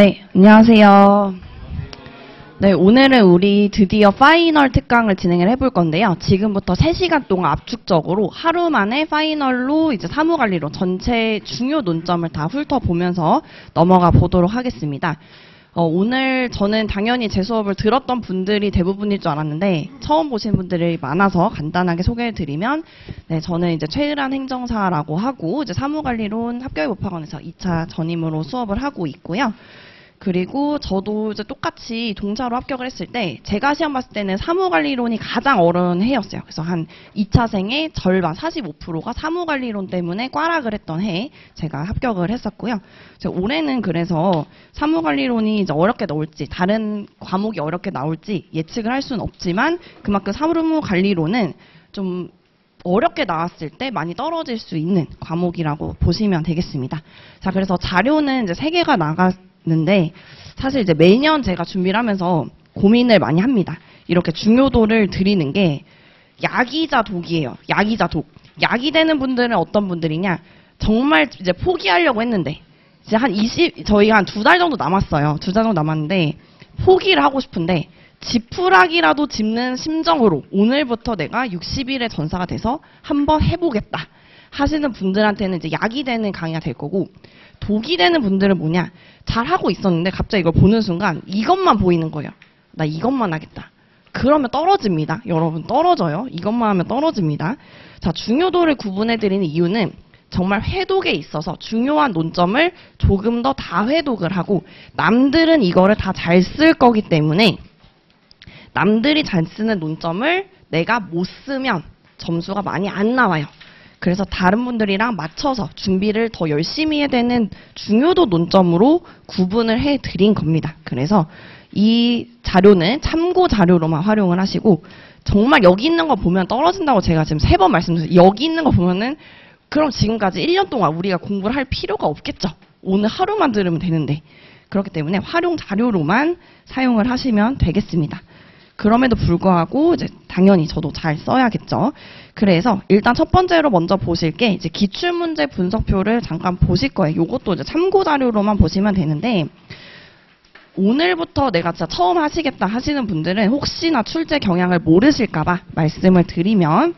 네, 안녕하세요. 네, 오늘은 우리 드디어 파이널 특강을 진행을 해볼 건데요. 지금부터 3시간 동안 압축적으로 하루 만에 파이널로 이제 사무관리론 전체 중요 논점을 다 훑어보면서 넘어가 보도록 하겠습니다. 오늘 저는 당연히 제 수업을 들었던 분들이 대부분일 줄 알았는데 처음 보신 분들이 많아서 간단하게 소개해드리면, 네, 저는 이제 최을한 행정사라고 하고 이제 사무관리론 합격입법학원에서 2차 전임으로 수업을 하고 있고요. 그리고 저도 이제 똑같이 동차로 합격을 했을 때 제가 시험 봤을 때는 사무관리론이 가장 어려운 해였어요. 그래서 한 2차생의 절반 45%가 사무관리론 때문에 꽈락을 했던 해에 제가 합격을 했었고요. 올해는 그래서 사무관리론이 이제 어렵게 나올지 다른 과목이 어렵게 나올지 예측을 할 수는 없지만 그만큼 사무관리론은 좀 어렵게 나왔을 때 많이 떨어질 수 있는 과목이라고 보시면 되겠습니다. 자, 그래서 자료는 이제 3개가 나갔는데 사실 이제 매년 제가 준비를 하면서 고민을 많이 합니다. 이렇게 중요도를 드리는 게 약이자 독이에요. 약이자 독. 약이 되는 분들은 어떤 분들이냐? 정말 이제 포기하려고 했는데 이제 저희가 한 2달 정도 남았어요. 2달 정도 남았는데 포기를 하고 싶은데 지푸라기라도 짚는 심정으로 오늘부터 내가 60일의 전사가 돼서 한번 해보겠다 하시는 분들한테는 이제 약이 되는 강의가 될 거고, 독이 되는 분들은 뭐냐, 잘하고 있었는데 갑자기 이걸 보는 순간 이것만 보이는 거예요. 나 이것만 하겠다. 그러면 떨어집니다. 여러분, 떨어져요. 이것만 하면 떨어집니다. 자, 중요도를 구분해드리는 이유는 정말 회독에 있어서 중요한 논점을 조금 더 다회독을 하고, 남들은 이거를 다 잘 쓸 거기 때문에 남들이 잘 쓰는 논점을 내가 못 쓰면 점수가 많이 안 나와요. 그래서 다른 분들이랑 맞춰서 준비를 더 열심히 해야 되는 중요도 논점으로 구분을 해드린 겁니다. 그래서 이 자료는 참고 자료로만 활용을 하시고, 정말 여기 있는 거 보면 떨어진다고 제가 지금 3번 말씀드렸어요. 여기 있는 거 보면은 그럼 지금까지 1년 동안 우리가 공부를 할 필요가 없겠죠. 오늘 하루만 들으면 되는데. 그렇기 때문에 활용 자료로만 사용을 하시면 되겠습니다. 그럼에도 불구하고 이제 당연히 저도 잘 써야겠죠. 그래서 일단 첫 번째로 먼저 보실 게 이제 기출문제 분석표를 잠깐 보실 거예요. 이것도 이제 참고 자료로만 보시면 되는데, 오늘부터 내가 진짜 처음 하시겠다 하시는 분들은 혹시나 출제 경향을 모르실까봐 말씀을 드리면,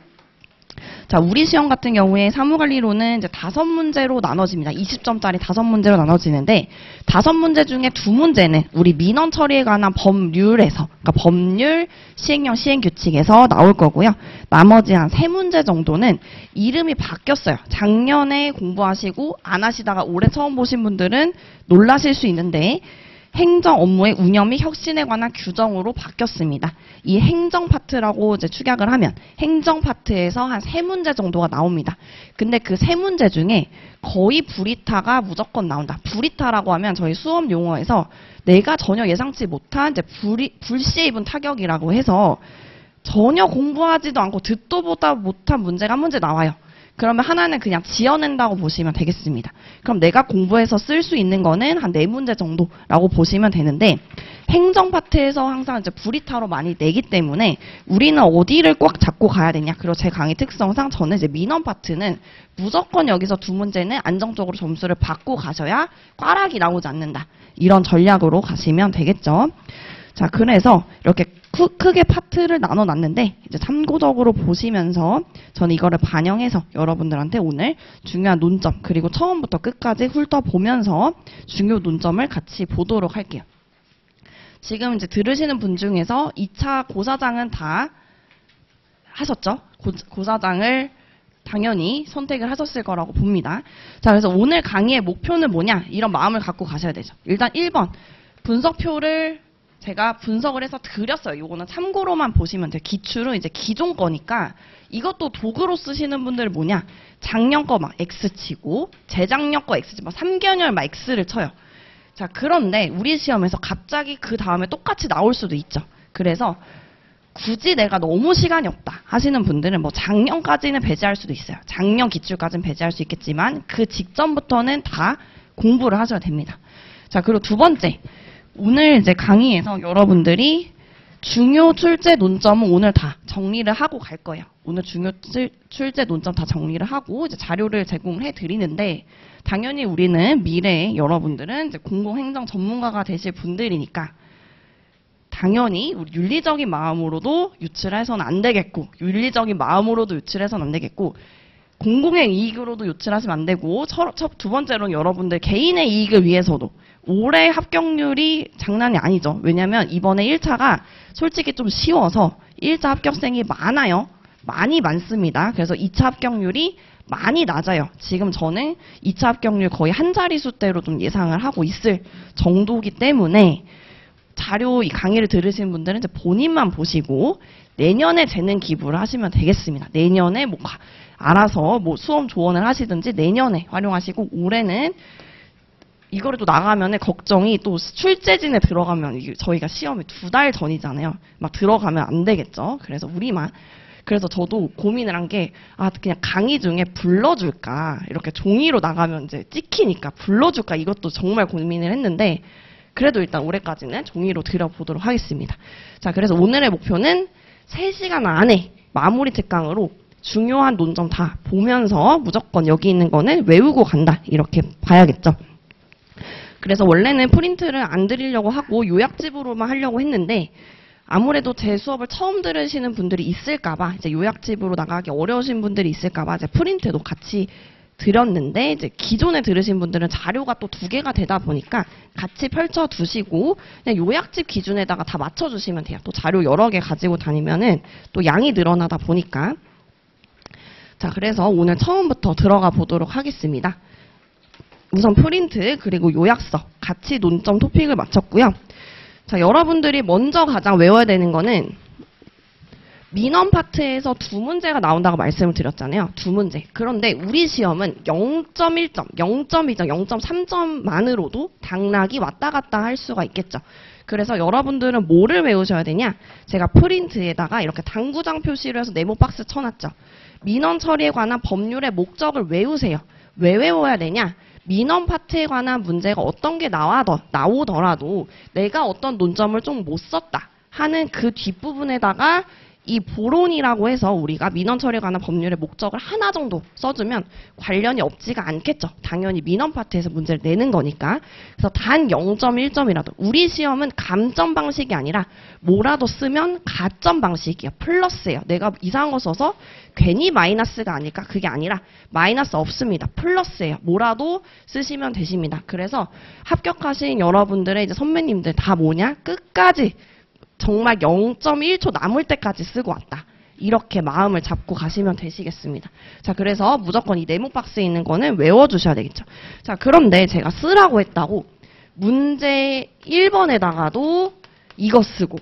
자, 우리 시험 같은 경우에 사무관리론은 이제 5문제로 나눠집니다. 20점짜리 5문제로 나눠지는데 5문제 중에 2문제는 우리 민원 처리에 관한 법률에서, 그러니까 법률, 시행령, 시행규칙에서 나올 거고요. 나머지 한 3문제 정도는 이름이 바뀌었어요. 작년에 공부하시고 안 하시다가 올해 처음 보신 분들은 놀라실 수 있는데 행정 업무의 운영 및 혁신에 관한 규정으로 바뀌었습니다. 이 행정 파트라고 이제 축약을 하면 행정 파트에서 한 3문제 정도가 나옵니다. 근데 그 3문제 중에 거의 불이타가 무조건 나온다. 불이타라고 하면 저희 수업 용어에서 내가 전혀 예상치 못한 이제 불시에 입은 타격이라고 해서 전혀 공부하지도 않고 듣도 보다 못한 문제가 한 문제 나와요. 그러면 하나는 그냥 지어낸다고 보시면 되겠습니다. 그럼 내가 공부해서 쓸 수 있는 거는 한 4문제 정도라고 보시면 되는데, 행정 파트에서 항상 이제 불이타로 많이 내기 때문에 우리는 어디를 꽉 잡고 가야 되냐. 그리고 제 강의 특성상 저는 이제 민원 파트는 무조건 여기서 2문제는 안정적으로 점수를 받고 가셔야 꽈락이 나오지 않는다. 이런 전략으로 가시면 되겠죠. 자, 그래서 이렇게 크게 파트를 나눠놨는데 이제 참고적으로 보시면서 저는 이거를 반영해서 여러분들한테 오늘 중요한 논점 그리고 처음부터 끝까지 훑어보면서 중요 논점을 같이 보도록 할게요. 지금 이제 들으시는 분 중에서 2차 고사장은 다 하셨죠? 고사장을 당연히 선택을 하셨을 거라고 봅니다. 자, 그래서 오늘 강의의 목표는 뭐냐? 이런 마음을 갖고 가셔야 되죠. 일단 1번 분석표를 제가 분석을 해서 드렸어요. 이거는 참고로만 보시면 돼요. 기출은 이제 기존 거니까 이것도 도구로 쓰시는 분들은 뭐냐? 작년 거 막 X 치고 재작년 거 X 치고 3개월 막 X를 쳐요. 자, 그런데 우리 시험에서 갑자기 그 다음에 똑같이 나올 수도 있죠. 그래서 굳이 내가 너무 시간이 없다 하시는 분들은 뭐 작년까지는 배제할 수도 있어요. 작년 기출까지는 배제할 수 있겠지만 그 직전부터는 다 공부를 하셔야 됩니다. 자, 그리고 2번째. 오늘 이제 강의에서 여러분들이 중요 출제 논점은 오늘 다 정리를 하고 갈 거예요. 오늘 중요 출제 논점 다 정리를 하고 이제 자료를 제공해 드리는데, 당연히 우리는 미래에 여러분들은 이제 공공행정 전문가가 되실 분들이니까 당연히 우리 윤리적인 마음으로도 유출해서는 안 되겠고, 윤리적인 마음으로도 유출해서는 안 되겠고, 공공의 이익으로도 유출하시면 안 되고, 두 번째로는 여러분들 개인의 이익을 위해서도 올해 합격률이 장난이 아니죠. 왜냐면 이번에 1차가 솔직히 좀 쉬워서 1차 합격생이 많아요. 많습니다. 그래서 2차 합격률이 많이 낮아요. 지금 저는 2차 합격률 거의 한 자릿수대로 좀 예상을 하고 있을 정도이기 때문에 자료 이 강의를 들으신 분들은 이제 본인만 보시고 내년에 재능 기부를 하시면 되겠습니다. 내년에 뭐 알아서 뭐 수험 조언을 하시든지 내년에 활용하시고, 올해는 이거를 또 나가면 걱정이 또 출제진에 들어가면 저희가 시험이 2달 전이잖아요. 막 들어가면 안 되겠죠. 그래서 그래서 저도 고민을 한 게, 그냥 강의 중에 불러줄까, 이렇게 종이로 나가면 이제 찍히니까 불러줄까, 이것도 정말 고민을 했는데, 그래도 일단 올해까지는 종이로 드려보도록 하겠습니다. 자, 그래서 오늘의 목표는 3시간 안에 마무리 특강으로 중요한 논점 다 보면서 무조건 여기 있는 거는 외우고 간다, 이렇게 봐야겠죠. 그래서 원래는 프린트를 안 드리려고 하고 요약집으로만 하려고 했는데, 아무래도 제 수업을 처음 들으시는 분들이 있을까봐, 이제 요약집으로 나가기 어려우신 분들이 있을까봐 이제 프린트도 같이 드렸는데, 이제 기존에 들으신 분들은 자료가 또 2개가 되다 보니까 같이 펼쳐 두시고 그냥 요약집 기준에다가 다 맞춰 주시면 돼요. 또 자료 여러 개 가지고 다니면은 또 양이 늘어나다 보니까. 자, 그래서 오늘 처음부터 들어가 보도록 하겠습니다. 우선 프린트 그리고 요약서 같이 논점 토픽을 맞췄고요. 자, 여러분들이 먼저 가장 외워야 되는 거는 민원 파트에서 2문제가 나온다고 말씀을 드렸잖아요. 2문제. 그런데 우리 시험은 0.1점, 0.2점, 0.3점만으로도 당락이 왔다 갔다 할 수가 있겠죠. 그래서 여러분들은 뭐를 외우셔야 되냐? 제가 프린트에다가 이렇게 당구장 표시를 해서 네모 박스 쳐놨죠. 민원 처리에 관한 법률의 목적을 외우세요. 왜 외워야 되냐? 민원 파트에 관한 문제가 어떤 게 나오더라도 내가 어떤 논점을 좀 못 썼다 하는 그 뒷부분에다가 이 보론이라고 해서 우리가 민원 처리에 관한 법률의 목적을 하나 정도 써주면 관련이 없지가 않겠죠. 당연히 민원 파트에서 문제를 내는 거니까. 그래서 단 0.1점이라도, 우리 시험은 감점 방식이 아니라 뭐라도 쓰면 가점 방식이에요. 플러스예요. 내가 이상한 거 써서 괜히 마이너스가 아닐까? 그게 아니라 마이너스 없습니다. 플러스예요. 뭐라도 쓰시면 되십니다. 그래서 합격하신 여러분들의 이제 선배님들 다 뭐냐? 끝까지 정말 0.1초 남을 때까지 쓰고 왔다. 이렇게 마음을 잡고 가시면 되시겠습니다. 자, 그래서 무조건 이 네모 박스에 있는 거는 외워주셔야 되겠죠. 자, 그런데 제가 쓰라고 했다고 문제 1번에다가도 이거 쓰고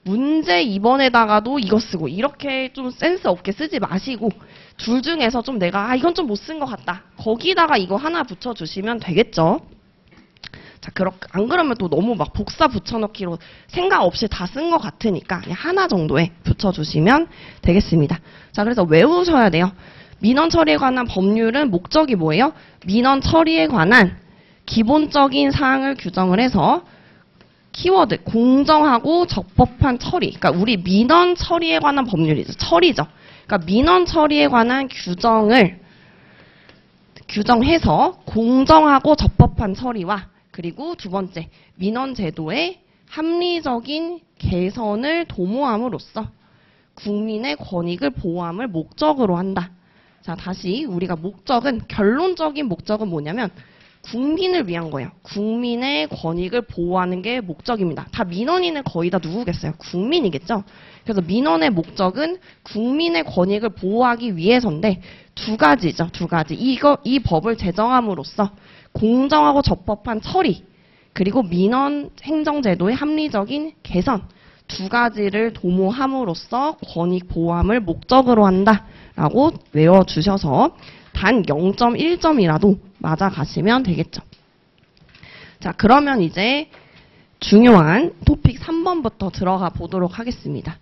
문제 2번에다가도 이거 쓰고 이렇게 좀 센스 없게 쓰지 마시고, 둘 중에서 좀 내가 이건 좀 못 쓴 것 같다. 거기다가 이거 하나 붙여주시면 되겠죠. 자, 안 그러면 또 너무 막 복사 붙여넣기로 생각 없이 다 쓴 것 같으니까 그냥 하나 정도에 붙여주시면 되겠습니다. 자, 그래서 외우셔야 돼요. 민원 처리에 관한 법률은 목적이 뭐예요? 민원 처리에 관한 기본적인 사항을 규정을 해서 키워드, 공정하고 적법한 처리. 그러니까 우리 민원 처리에 관한 법률이죠. 처리죠. 그러니까 민원 처리에 관한 규정해서 공정하고 적법한 처리와, 그리고 2번째, 민원 제도의 합리적인 개선을 도모함으로써 국민의 권익을 보호함을 목적으로 한다. 자, 다시 우리가 결론적인 목적은 뭐냐면 국민을 위한 거예요. 국민의 권익을 보호하는 게 목적입니다. 다 민원인은 거의 다 누구겠어요? 국민이겠죠? 그래서 민원의 목적은 국민의 권익을 보호하기 위해서인데 2가지죠. 2가지. 이 법을 제정함으로써 공정하고 적법한 처리, 그리고 민원 행정제도의 합리적인 개선, 2가지를 도모함으로써 권익 보호함을 목적으로 한다라고 외워주셔서 단 0.1점이라도 맞아가시면 되겠죠. 자, 그러면 이제 중요한 토픽 3번부터 들어가 보도록 하겠습니다.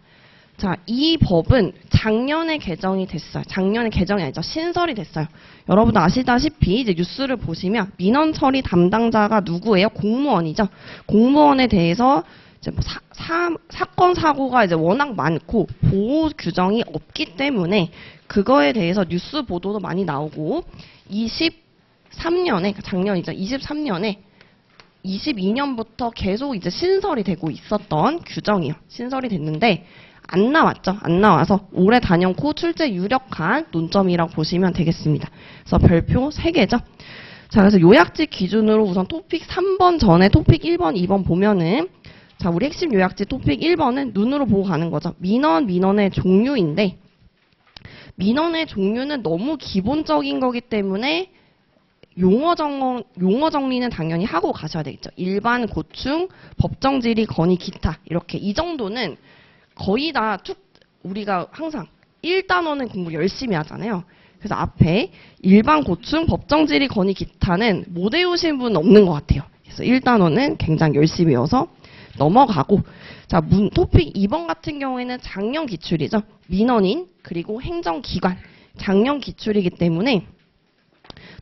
자, 이 법은 작년에 개정이 됐어요. 작년에 개정이 아니죠. 신설이 됐어요. 여러분도 아시다시피 이제 뉴스를 보시면 민원 처리 담당자가 누구예요? 공무원이죠. 공무원에 대해서 이제 뭐 사건 사고가 이제 워낙 많고 보호 규정이 없기 때문에 그거에 대해서 뉴스 보도도 많이 나오고 23년에 작년이죠. 23년에 22년부터 계속 이제 신설이 되고 있었던 규정이요. 신설이 됐는데 안 나왔죠. 안 나와서 올해 단연코 출제 유력한 논점이라고 보시면 되겠습니다. 그래서 별표 3개죠. 자, 그래서 요약지 기준으로 우선 토픽 3번 전에 토픽 1번, 2번 보면은 자, 우리 핵심 요약지 토픽 1번은 눈으로 보고 가는 거죠. 민원의 종류인데 민원의 종류는 너무 기본적인 거기 때문에 용어 정리는 당연히 하고 가셔야 되겠죠. 일반, 고충, 법정 질의, 건의, 기타 이렇게 이 정도는 거의 다 우리가 항상 1단원은 공부 열심히 하잖아요. 그래서 앞에 일반, 고충, 법정 질의, 건의, 기타는 못 외우신 분은 없는 것 같아요. 그래서 1단원은 굉장히 열심히 외워서 넘어가고 자, 토픽 2번 같은 경우에는 작년 기출이죠. 민원인 그리고 행정기관 작년 기출이기 때문에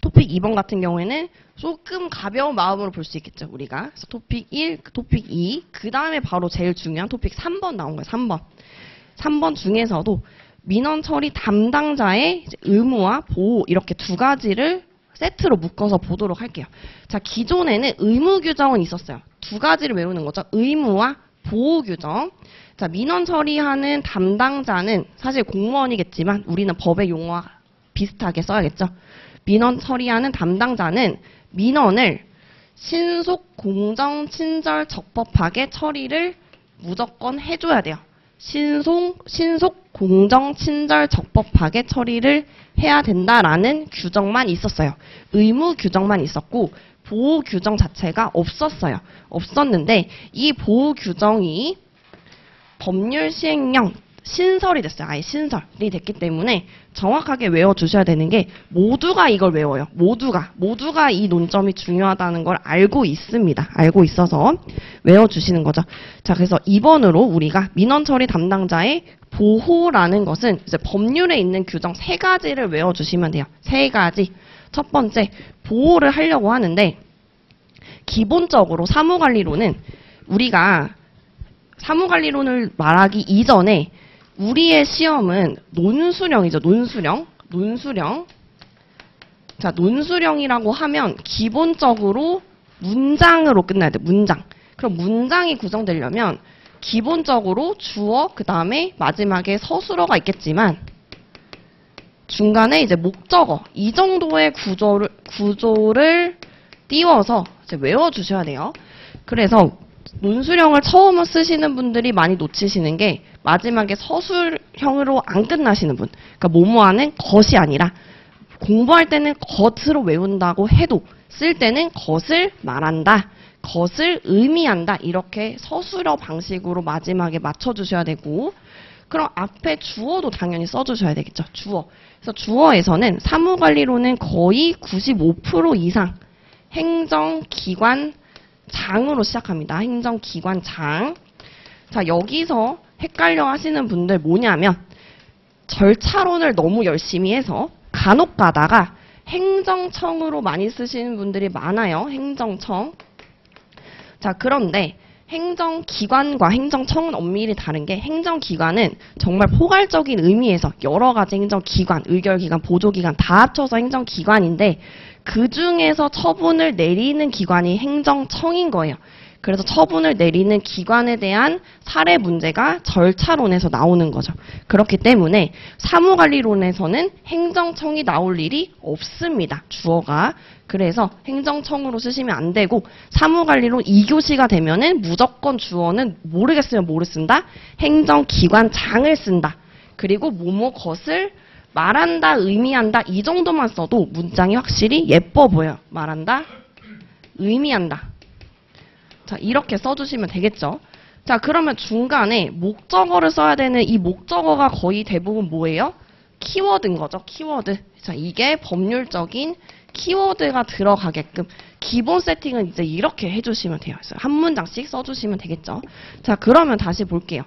토픽 2번 같은 경우에는 조금 가벼운 마음으로 볼 수 있겠죠, 우리가. 그래서 토픽 1, 토픽 2, 그 다음에 바로 제일 중요한 토픽 3번 나온 거예요, 3번. 3번 중에서도 민원 처리 담당자의 의무와 보호 이렇게 두 가지를 세트로 묶어서 보도록 할게요. 자, 기존에는 의무 규정은 있었어요. 두 가지를 외우는 거죠. 의무와 보호 규정. 자, 민원 처리하는 담당자는 사실 공무원이겠지만 우리는 법의 용어와 비슷하게 써야겠죠. 민원 처리하는 담당자는 민원을 신속, 공정, 친절, 적법하게 처리를 무조건 해줘야 돼요. 신속, 공정, 친절, 적법하게 처리를 해야 된다라는 규정만 있었어요. 의무 규정만 있었고 보호 규정 자체가 없었어요. 없었는데 이 보호 규정이 법률 시행령 신설이 됐어요. 아예 신설이 됐기 때문에 정확하게 외워주셔야 되는 게 모두가 이걸 외워요. 모두가 이 논점이 중요하다는 걸 알고 있습니다. 알고 있어서 외워주시는 거죠. 자, 그래서 2번으로 우리가 민원 처리 담당자의 보호라는 것은 이제 법률에 있는 규정 3가지를 외워주시면 돼요. 3가지. 첫 번째, 보호를 하려고 하는데 기본적으로 사무관리론은 우리가 사무관리론을 말하기 이전에 우리의 시험은 논수령이죠. 논수령. 자, 논수령이라고 하면 기본적으로 문장으로 끝나야 돼. 문장. 그럼 문장이 구성되려면 기본적으로 주어, 그 다음에 마지막에 서술어가 있겠지만 중간에 이제 목적어 이 정도의 구조를 띄워서 이제 외워주셔야 돼요. 그래서 논수령을 처음 쓰시는 분들이 많이 놓치시는 게 마지막에 서술형으로 안 끝나시는 분. 그러니까 뭐뭐하는 것이 아니라 공부할 때는 것으로 외운다고 해도 쓸 때는 것을 말한다. 것을 의미한다. 이렇게 서술어 방식으로 마지막에 맞춰주셔야 되고 그럼 앞에 주어도 당연히 써주셔야 되겠죠. 주어. 그래서 주어에서는 사무관리로는 거의 95% 이상 행정기관 장으로 시작합니다. 행정기관 장. 자, 여기서 헷갈려 하시는 분들 뭐냐면 절차론을 너무 열심히 해서 간혹 가다가 행정청으로 많이 쓰시는 분들이 많아요. 행정청. 자, 그런데 행정기관과 행정청은 엄밀히 다른 게 행정기관은 정말 포괄적인 의미에서 여러 가지 행정기관, 의결기관, 보조기관 다 합쳐서 행정기관인데 그 중에서 처분을 내리는 기관이 행정청인 거예요. 그래서 처분을 내리는 기관에 대한 사례 문제가 절차론에서 나오는 거죠. 그렇기 때문에 사무관리론에서는 행정청이 나올 일이 없습니다. 주어가. 그래서 행정청으로 쓰시면 안 되고 사무관리론 2교시가 되면은 무조건 주어는 모르겠으면 뭐를 쓴다? 행정기관장을 쓴다. 그리고 뭐뭐 것을 말한다, 의미한다 이 정도만 써도 문장이 확실히 예뻐 보여요. 말한다, 의미한다. 자, 이렇게 써주시면 되겠죠. 자, 그러면 중간에 목적어를 써야 되는 이 목적어가 거의 대부분 뭐예요? 키워드인 거죠. 키워드. 자, 이게 법률적인 키워드가 들어가게끔 기본 세팅은 이제 이렇게 해주시면 돼요. 그래서 한 문장씩 써주시면 되겠죠. 자, 그러면 다시 볼게요.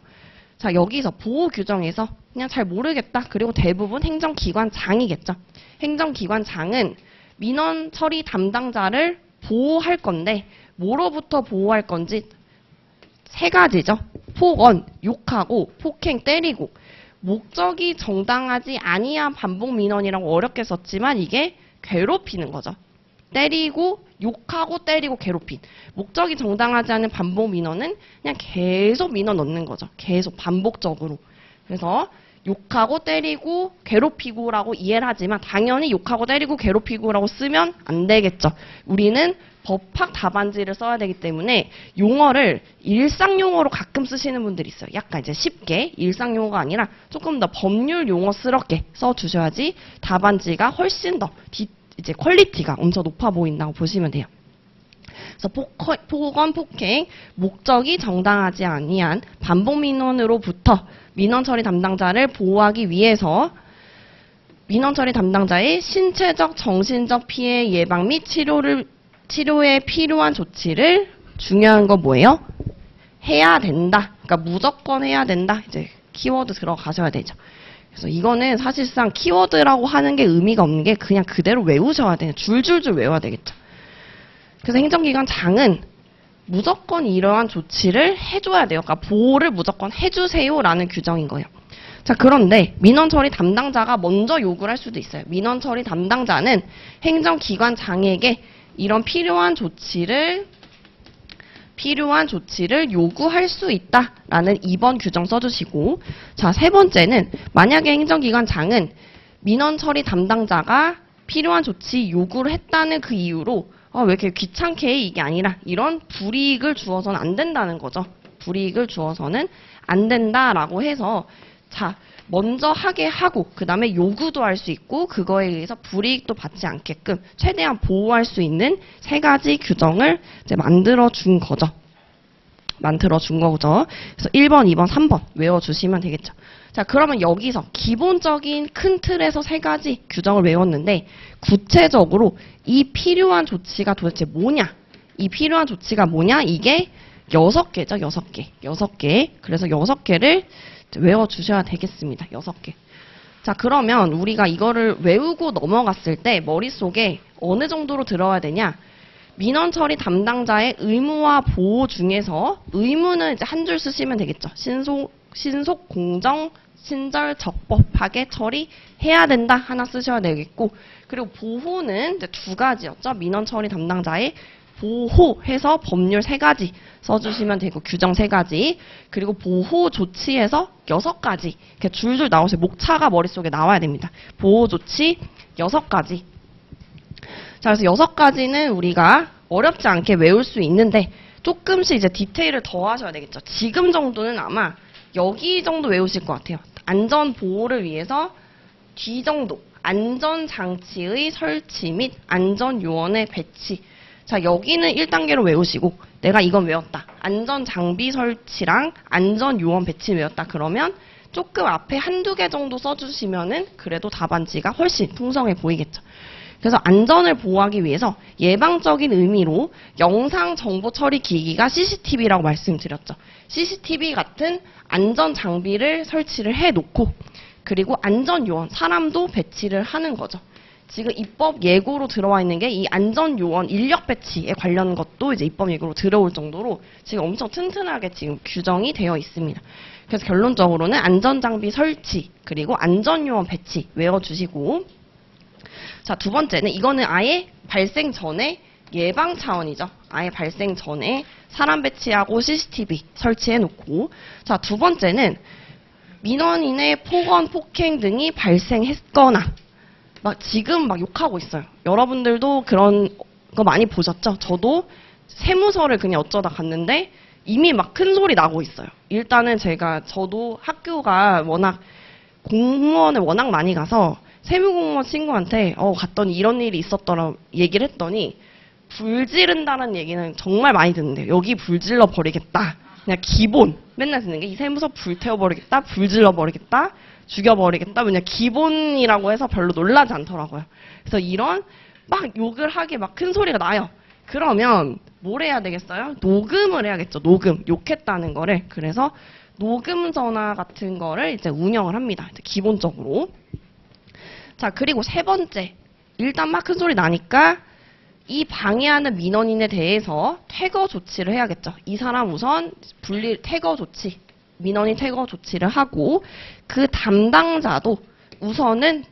자, 여기서 보호 규정에서 그냥 잘 모르겠다. 그리고 대부분 행정기관장이겠죠. 행정기관장은 민원 처리 담당자를 보호할 건데 뭐로부터 보호할 건지 세 가지죠. 폭언, 욕하고, 폭행, 때리고. 목적이 정당하지 아니한 반복 민원이라고 어렵게 썼지만 이게 괴롭히는 거죠. 때리고, 욕하고, 때리고, 괴롭힌. 목적이 정당하지 않은 반복 민원은 그냥 계속 민원 넣는 거죠. 계속 반복적으로. 그래서 욕하고 때리고 괴롭히고라고 이해를 하지만 당연히 욕하고 때리고 괴롭히고라고 쓰면 안 되겠죠. 우리는 법학 답안지를 써야 되기 때문에 용어를 일상 용어로 가끔 쓰시는 분들이 있어요. 약간 이제 쉽게 일상 용어가 아니라 조금 더 법률 용어스럽게 써주셔야지 답안지가 훨씬 더 이제 퀄리티가 엄청 높아 보인다고 보시면 돼요. 그래서 폭언, 폭행, 목적이 정당하지 아니한 반복 민원으로부터 민원 처리 담당자를 보호하기 위해서 민원 처리 담당자의 신체적, 정신적 피해 예방 및 치료에 필요한 조치를 중요한 거 뭐예요? 해야 된다. 그러니까 무조건 해야 된다. 이제 키워드 들어가셔야 되죠. 그래서 이거는 사실상 키워드라고 하는 게 의미가 없는 게 그냥 그대로 외우셔야 돼요. 줄줄줄 외워야 되겠죠. 그래서 행정기관장은 무조건 이러한 조치를 해줘야 돼요. 그러니까 보호를 무조건 해주세요라는 규정인 거예요. 자, 그런데 민원처리 담당자가 먼저 요구를 할 수도 있어요. 민원처리 담당자는 행정기관장에게 이런 필요한 조치를 요구할 수 있다라는 2번 규정 써주시고, 자, 세 번째는 만약에 행정기관장은 민원처리 담당자가 필요한 조치 요구를 했다는 그 이유로 왜 이렇게 귀찮게 해? 이게 아니라 이런 불이익을 주어서는 안 된다는 거죠. 불이익을 주어서는 안 된다라고 해서 자, 먼저 하게 하고 그 다음에 요구도 할 수 있고 그거에 의해서 불이익도 받지 않게끔 최대한 보호할 수 있는 세 가지 규정을 이제 만들어 준 거죠. 그래서 1번, 2번, 3번 외워주시면 되겠죠. 자, 그러면 여기서 기본적인 큰 틀에서 세 가지 규정을 외웠는데 구체적으로 이 필요한 조치가 도대체 뭐냐? 이 필요한 조치가 뭐냐? 이게 6개죠. 6개. 그래서 6개를 외워주셔야 되겠습니다. 6개. 자, 그러면 우리가 이거를 외우고 넘어갔을 때 머릿속에 어느 정도로 들어야 되냐? 민원 처리 담당자의 의무와 보호 중에서 의무는 이제 한 줄 쓰시면 되겠죠. 신속, 공정, 친절, 적법하게 처리해야 된다 하나 쓰셔야 되겠고, 그리고 보호는 이제 2가지였죠. 민원 처리 담당자의 보호해서 법률 3가지 써주시면 되고 규정 3가지, 그리고 보호 조치에서 6가지 이렇게 줄줄 나오세요. 목차가 머릿속에 나와야 됩니다. 보호 조치 6가지. 자, 그래서 6가지는 우리가 어렵지 않게 외울 수 있는데 조금씩 이제 디테일을 더 하셔야 되겠죠. 지금 정도는 아마 여기 정도 외우실 것 같아요. 안전 보호를 위해서 뒤 정도, 안전장치의 설치 및 안전요원의 배치. 자, 여기는 1단계로 외우시고 내가 이건 외웠다. 안전장비 설치랑 안전요원 배치 외웠다. 그러면 조금 앞에 1-2개 정도 써주시면은 그래도 답안지가 훨씬 풍성해 보이겠죠. 그래서 안전을 보호하기 위해서 예방적인 의미로 영상 정보 처리 기기가 CCTV라고 말씀드렸죠. CCTV 같은 안전 장비를 설치를 해놓고 그리고 안전요원, 사람도 배치를 하는 거죠. 지금 입법 예고로 들어와 있는 게 이 안전요원 인력 배치에 관련 것도 이제 입법 예고로 들어올 정도로 지금 엄청 튼튼하게 지금 규정이 되어 있습니다. 그래서 결론적으로는 안전장비 설치 그리고 안전요원 배치 외워주시고, 자, 2번째는 이거는 아예 발생 전에 예방 차원이죠. 아예 발생 전에 사람 배치하고 CCTV 설치해 놓고, 자, 2번째는 민원인의 폭언, 폭행 등이 발생했거나 지금 욕하고 있어요. 여러분들도 그런 거 많이 보셨죠? 저도 세무서를 그냥 어쩌다 갔는데 이미 큰 소리 나고 있어요. 일단은 저도 학교가 워낙 공무원을 워낙 많이 가서 세무공무원 친구한테 갔더니 이런 일이 있었더라 얘기를 했더니 불 지른다는 얘기는 정말 많이 듣는데요. 여기 불 질러 버리겠다. 그냥 기본 맨날 듣는 게 이 세무서 불 태워버리겠다, 불 질러버리겠다, 죽여버리겠다. 그냥 기본이라고 해서 별로 놀라지 않더라고요. 그래서 이런 욕을 하게 큰 소리가 나요. 그러면 뭘 해야 되겠어요? 녹음을 해야겠죠. 녹음. 욕했다는 거를. 그래서 녹음 전화 같은 거를 이제 운영을 합니다. 기본적으로. 자, 그리고 3번째. 일단 큰 소리 나니까 이 방해하는 민원인에 대해서 퇴거 조치를 해야겠죠. 이 사람 우선 퇴거 조치, 민원인 퇴거 조치를 하고 그 담당자도 우선은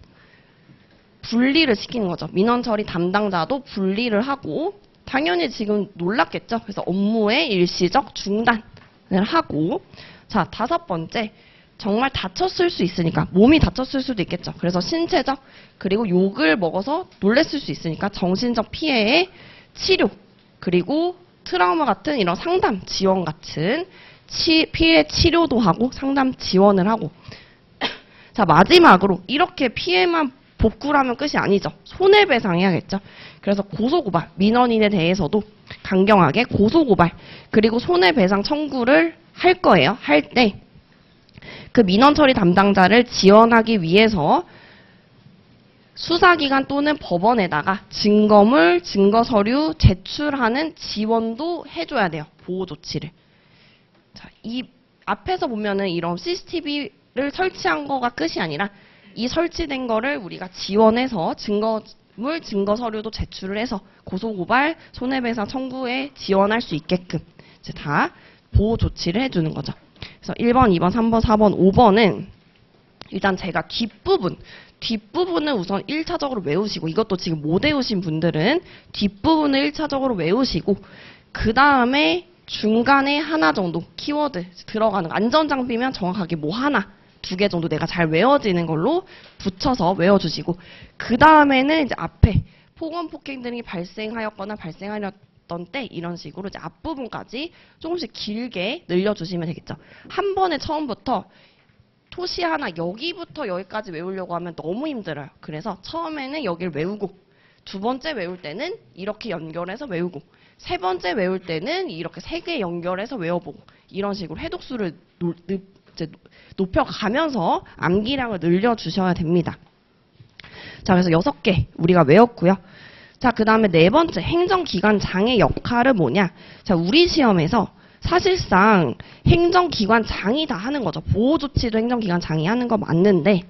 분리를 시키는 거죠. 민원 처리 담당자도 분리를 하고 당연히 지금 놀랐겠죠. 그래서 업무의 일시적 중단을 하고 자, 5번째. 정말 다쳤을 수 있으니까 몸이 다쳤을 수도 있겠죠. 그래서 신체적 그리고 욕을 먹어서 놀랬을 수 있으니까 정신적 피해의 치료 그리고 트라우마 같은 이런 상담 지원 같은 피해 치료도 하고 상담 지원을 하고 자 마지막으로 이렇게 피해만 복구를 하면 끝이 아니죠. 손해배상해야겠죠. 그래서 고소고발 민원인에 대해서도 강경하게 고소고발 그리고 손해배상 청구를 할 거예요. 할 때 그 민원 처리 담당자를 지원하기 위해서 수사기관 또는 법원에다가 증거물, 증거서류 제출하는 지원도 해줘야 돼요. 보호조치를. 자, 이 앞에서 보면은 이런 CCTV를 설치한 거가 끝이 아니라 이 설치된 거를 우리가 지원해서 증거물, 증거서류도 제출을 해서 고소고발, 손해배상 청구에 지원할 수 있게끔 이제 다 보호조치를 해주는 거죠. 그래서 1번, 2번, 3번, 4번, 5번은 일단 제가 뒷부분을 우선 1차적으로 외우시고 이것도 지금 못 외우신 분들은 뒷부분을 1차적으로 외우시고 그 다음에 중간에 하나 정도 키워드 들어가는 거 안전장비면 정확하게 뭐 하나 2개 정도 내가 잘 외워지는 걸로 붙여서 외워주시고 그 다음에는 이제 앞에 폭언 폭행 등이 발생하였거나 발생하였던 때 이런 식으로 이제 앞부분까지 조금씩 길게 늘려주시면 되겠죠. 한 번에 처음부터 토시 하나 여기부터 여기까지 외우려고 하면 너무 힘들어요. 그래서 처음에는 여기를 외우고 2번째 외울 때는 이렇게 연결해서 외우고 3번째 외울 때는 이렇게 3개 연결해서 외워보고 이런 식으로 해독수를 높여가면서 암기량을 늘려주셔야 됩니다. 자, 그래서 6개 우리가 외웠고요. 자, 그 다음에 4번째 행정기관장의 역할은 뭐냐? 자, 우리 시험에서 사실상 행정기관장이 다 하는 거죠. 보호조치도 행정기관장이 하는 거 맞는데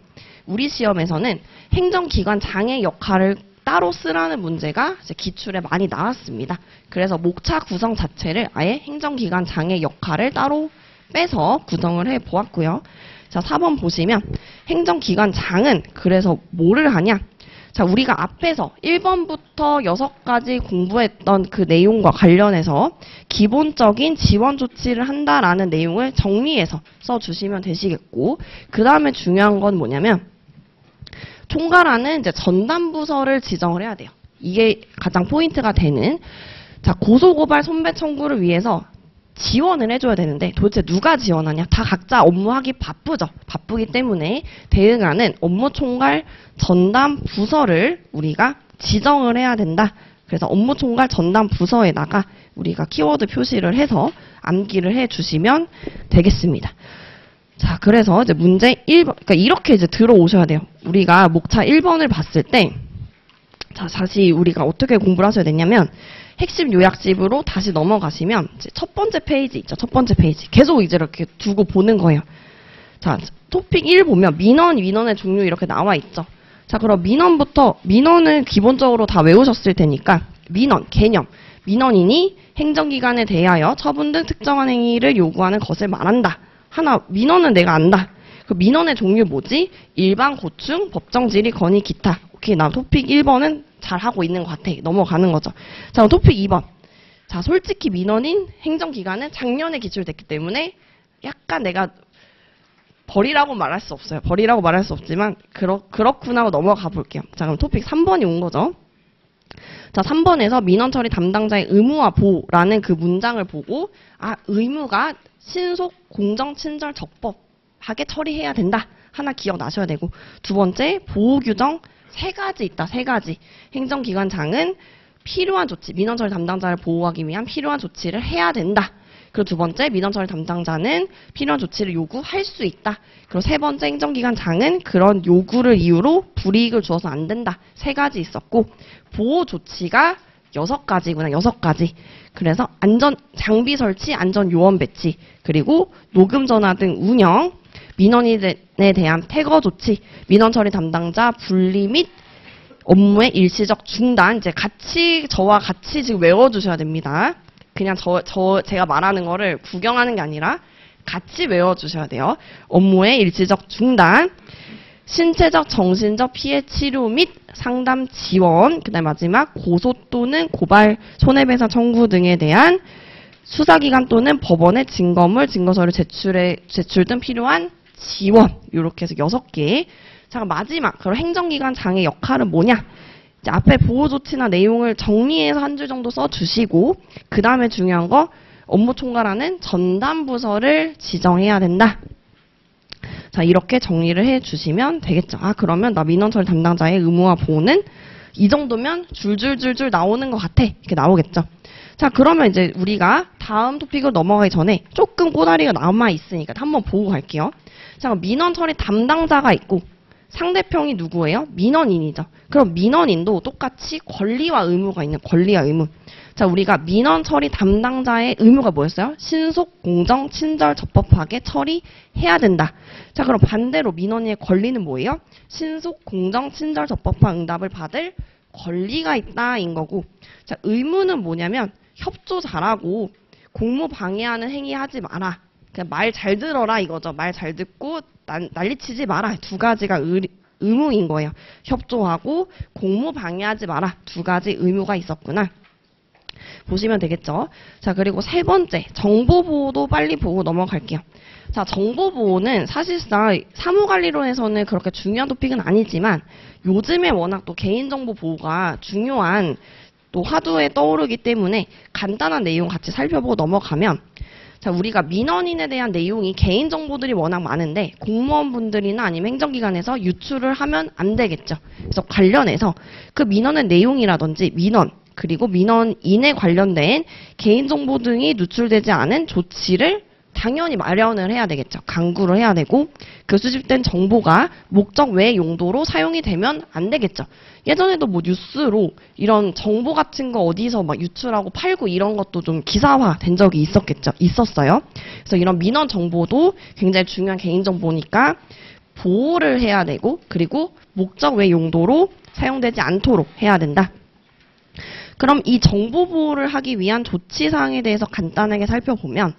우리 시험에서는 행정기관장의 역할을 따로 쓰라는 문제가 이제 기출에 많이 나왔습니다. 그래서 목차 구성 자체를 아예 행정기관장의 역할을 따로 빼서 구성을 해보았고요. 자, 4번 보시면 행정기관장은 그래서 뭐를 하냐? 자, 우리가 앞에서 1번부터 6가지 공부했던 그 내용과 관련해서 기본적인 지원 조치를 한다라는 내용을 정리해서 써주시면 되시겠고 그 다음에 중요한 건 뭐냐면 총괄하는 이제 전담부서를 지정을 해야 돼요. 이게 가장 포인트가 되는 자, 고소고발 손배 청구를 위해서 지원을 해줘야 되는데 도대체 누가 지원하냐? 다 각자 업무하기 바쁘죠. 바쁘기 때문에 대응하는 업무총괄 전담 부서를 우리가 지정을 해야 된다. 그래서 업무총괄 전담 부서에다가 우리가 키워드 표시를 해서 암기를 해주시면 되겠습니다. 자, 그래서 이제 문제 1번, 그러니까 이렇게 이제 들어오셔야 돼요. 우리가 목차 1번을 봤을 때, 자, 다시 우리가 어떻게 공부를 하셔야 되냐면, 핵심 요약집으로 다시 넘어가시면 이제 첫 번째 페이지 있죠. 첫 번째 페이지. 계속 이제 이렇게 두고 보는 거예요. 자, 토픽 1 보면 민원의 종류 이렇게 나와 있죠. 자, 그럼 민원은 기본적으로 다 외우셨을 테니까 민원, 개념. 민원인이 행정기관에 대하여 처분 등 특정한 행위를 요구하는 것을 말한다. 하나, 민원은 내가 안다. 그 민원의 종류 뭐지? 일반, 고충, 법정 질의, 건의, 기타. 오케이, 나 토픽 1번은 잘하고 있는 것 같아. 넘어가는 거죠. 자, 토픽 2번. 자, 솔직히 민원인 행정기관은 작년에 기출됐기 때문에 약간 내가 버리라고 말할 수 없어요. 버리라고 말할 수 없지만 그렇구나 하고 넘어가 볼게요. 자, 그럼 토픽 3번이 온 거죠. 자, 3번에서 민원 처리 담당자의 의무와 보호라는 그 문장을 보고 아, 의무가 신속, 공정, 친절, 적법하게 처리해야 된다. 하나 기억나셔야 되고 두 번째, 보호 규정 3가지 있다. 3가지. 행정기관장은 필요한 조치, 민원 처리 담당자를 보호하기 위한 필요한 조치를 해야 된다. 그리고 두 번째, 민원 처리 담당자는 필요한 조치를 요구할 수 있다. 그리고 세 번째, 행정기관장은 그런 요구를 이유로 불이익을 주어서 안 된다. 3가지 있었고 보호 조치가 6가지구나. 6가지. 그래서 장비 설치, 안전 요원 배치, 그리고 녹음 전화 등 운영, 민원인에 대한 퇴거 조치, 민원 처리 담당자 분리 및 업무의 일시적 중단. 이제 같이, 저와 같이 지금 외워주셔야 됩니다. 그냥 제가 말하는 거를 구경하는 게 아니라 같이 외워주셔야 돼요. 업무의 일시적 중단. 신체적, 정신적 피해 치료 및 상담 지원. 그 다음 마지막 고소 또는 고발, 손해배상 청구 등에 대한 수사기관 또는 법원의 증거물, 증거서류 제출 등 필요한 지원. 이렇게 해서 6개. 자, 마지막. 그럼 행정기관 장의 역할은 뭐냐? 이제 앞에 보호조치나 내용을 정리해서 한 줄 정도 써주시고, 그 다음에 중요한 거, 업무 총괄하는 전담부서를 지정해야 된다. 자, 이렇게 정리를 해주시면 되겠죠. 아, 그러면 나 민원처리 담당자의 의무와 보호는 이 정도면 줄줄줄줄 나오는 것 같아. 이렇게 나오겠죠. 자, 그러면 이제 우리가 다음 토픽으로 넘어가기 전에 조금 꼬다리가 남아있으니까 한번 보고 갈게요. 자, 민원처리 담당자가 있고, 상대평이 누구예요? 민원인이죠. 그럼 민원인도 똑같이 권리와 의무가 있는 권리와 의무. 자, 우리가 민원 처리 담당자의 의무가 뭐였어요? 신속, 공정, 친절, 적법하게 처리해야 된다. 자, 그럼 반대로 민원인의 권리는 뭐예요? 신속, 공정, 친절, 적법한 응답을 받을 권리가 있다인 거고. 자, 의무는 뭐냐면 협조 잘하고 공무 방해하는 행위 하지 마라. 그냥 말 잘 들어라 이거죠. 말 잘 듣고 난리치지 마라. 두 가지가 의무인 거예요. 협조하고 공무 방해하지 마라. 두 가지 의무가 있었구나. 보시면 되겠죠. 자, 그리고 세 번째, 정보보호도 빨리 보고 넘어갈게요. 자, 정보보호는 사실상 사무관리론에서는 그렇게 중요한 토픽은 아니지만 요즘에 워낙 또 개인정보 보호가 중요한 또 화두에 떠오르기 때문에 간단한 내용 같이 살펴보고 넘어가면, 자, 우리가 민원인에 대한 내용이 개인정보들이 워낙 많은데 공무원분들이나 아니면 행정기관에서 유출을 하면 안 되겠죠. 그래서 관련해서 그 민원의 내용이라든지 민원, 그리고 민원인에 관련된 개인정보 등이 누출되지 않은 조치를 당연히 마련을 해야 되겠죠. 강구를 해야 되고, 그 수집된 정보가 목적 외 용도로 사용이 되면 안 되겠죠. 예전에도 뭐 뉴스로 이런 정보 같은 거 어디서 막 유출하고 팔고 이런 것도 좀 기사화 된 적이 있었어요. 그래서 이런 민원 정보도 굉장히 중요한 개인정보니까 보호를 해야 되고, 그리고 목적 외 용도로 사용되지 않도록 해야 된다. 그럼 이 정보 보호를 하기 위한 조치사항에 대해서 간단하게 살펴보면,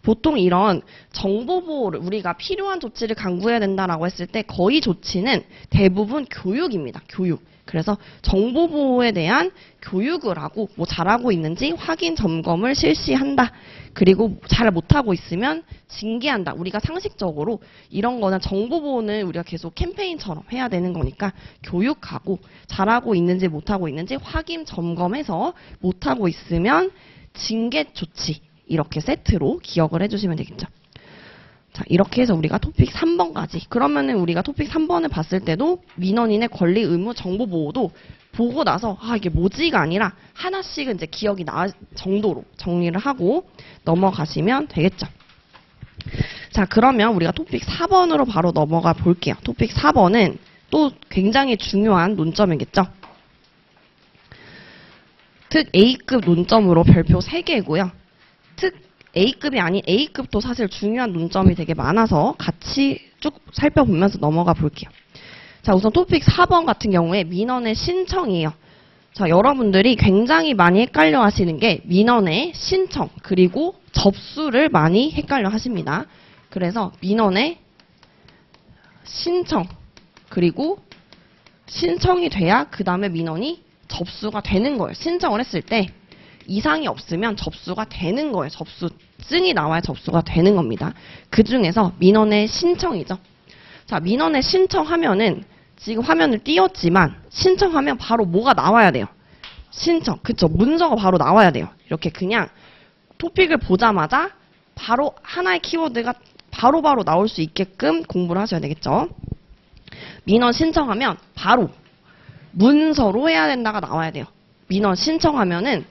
보통 이런 정보 보호를 우리가 필요한 조치를 강구해야 된다라고 했을 때 거의 조치는 대부분 교육입니다. 교육. 그래서 정보 보호에 대한 교육을 하고 뭐 잘하고 있는지 확인 점검을 실시한다. 그리고 잘 못하고 있으면 징계한다. 우리가 상식적으로 이런 거는 정보 보호는 우리가 계속 캠페인처럼 해야 되는 거니까 교육하고 잘하고 있는지 못하고 있는지 확인 점검해서 못하고 있으면 징계 조치. 이렇게 세트로 기억을 해주시면 되겠죠. 자, 이렇게 해서 우리가 토픽 3번까지. 그러면은 우리가 토픽 3번을 봤을 때도 민원인의 권리, 의무, 정보 보호도 보고 나서 이게 뭐지가 아니라 하나씩은 이제 기억이 나 정도로 정리를 하고 넘어가시면 되겠죠. 자, 그러면 우리가 토픽 4번으로 바로 넘어가 볼게요. 토픽 4번은 또 굉장히 중요한 논점이겠죠. 특 A급 논점으로 별표 3개고요. 특 A급이 아닌 A급도 사실 중요한 논점이 되게 많아서 같이 쭉 살펴보면서 넘어가 볼게요. 자, 우선 토픽 4번 같은 경우에 민원의 신청이에요. 자, 여러분들이 굉장히 많이 헷갈려 하시는 게 민원의 신청 그리고 접수를 많이 헷갈려 하십니다. 그래서 민원의 신청 그리고 신청이 돼야 그 다음에 민원이 접수가 되는 거예요. 신청을 했을 때 이상이 없으면 접수가 되는 거예요. 접수증이 나와야 접수가 되는 겁니다. 그 중에서 민원의 신청이죠. 자, 민원의 신청하면은 지금 화면을 띄웠지만 신청하면 바로 뭐가 나와야 돼요? 신청. 그쵸? 문서가 바로 나와야 돼요. 이렇게 그냥 토픽을 보자마자 바로 하나의 키워드가 바로바로 나올 수 있게끔 공부를 하셔야 되겠죠. 민원 신청하면 바로 문서로 해야 된다가 나와야 돼요. 민원 신청하면은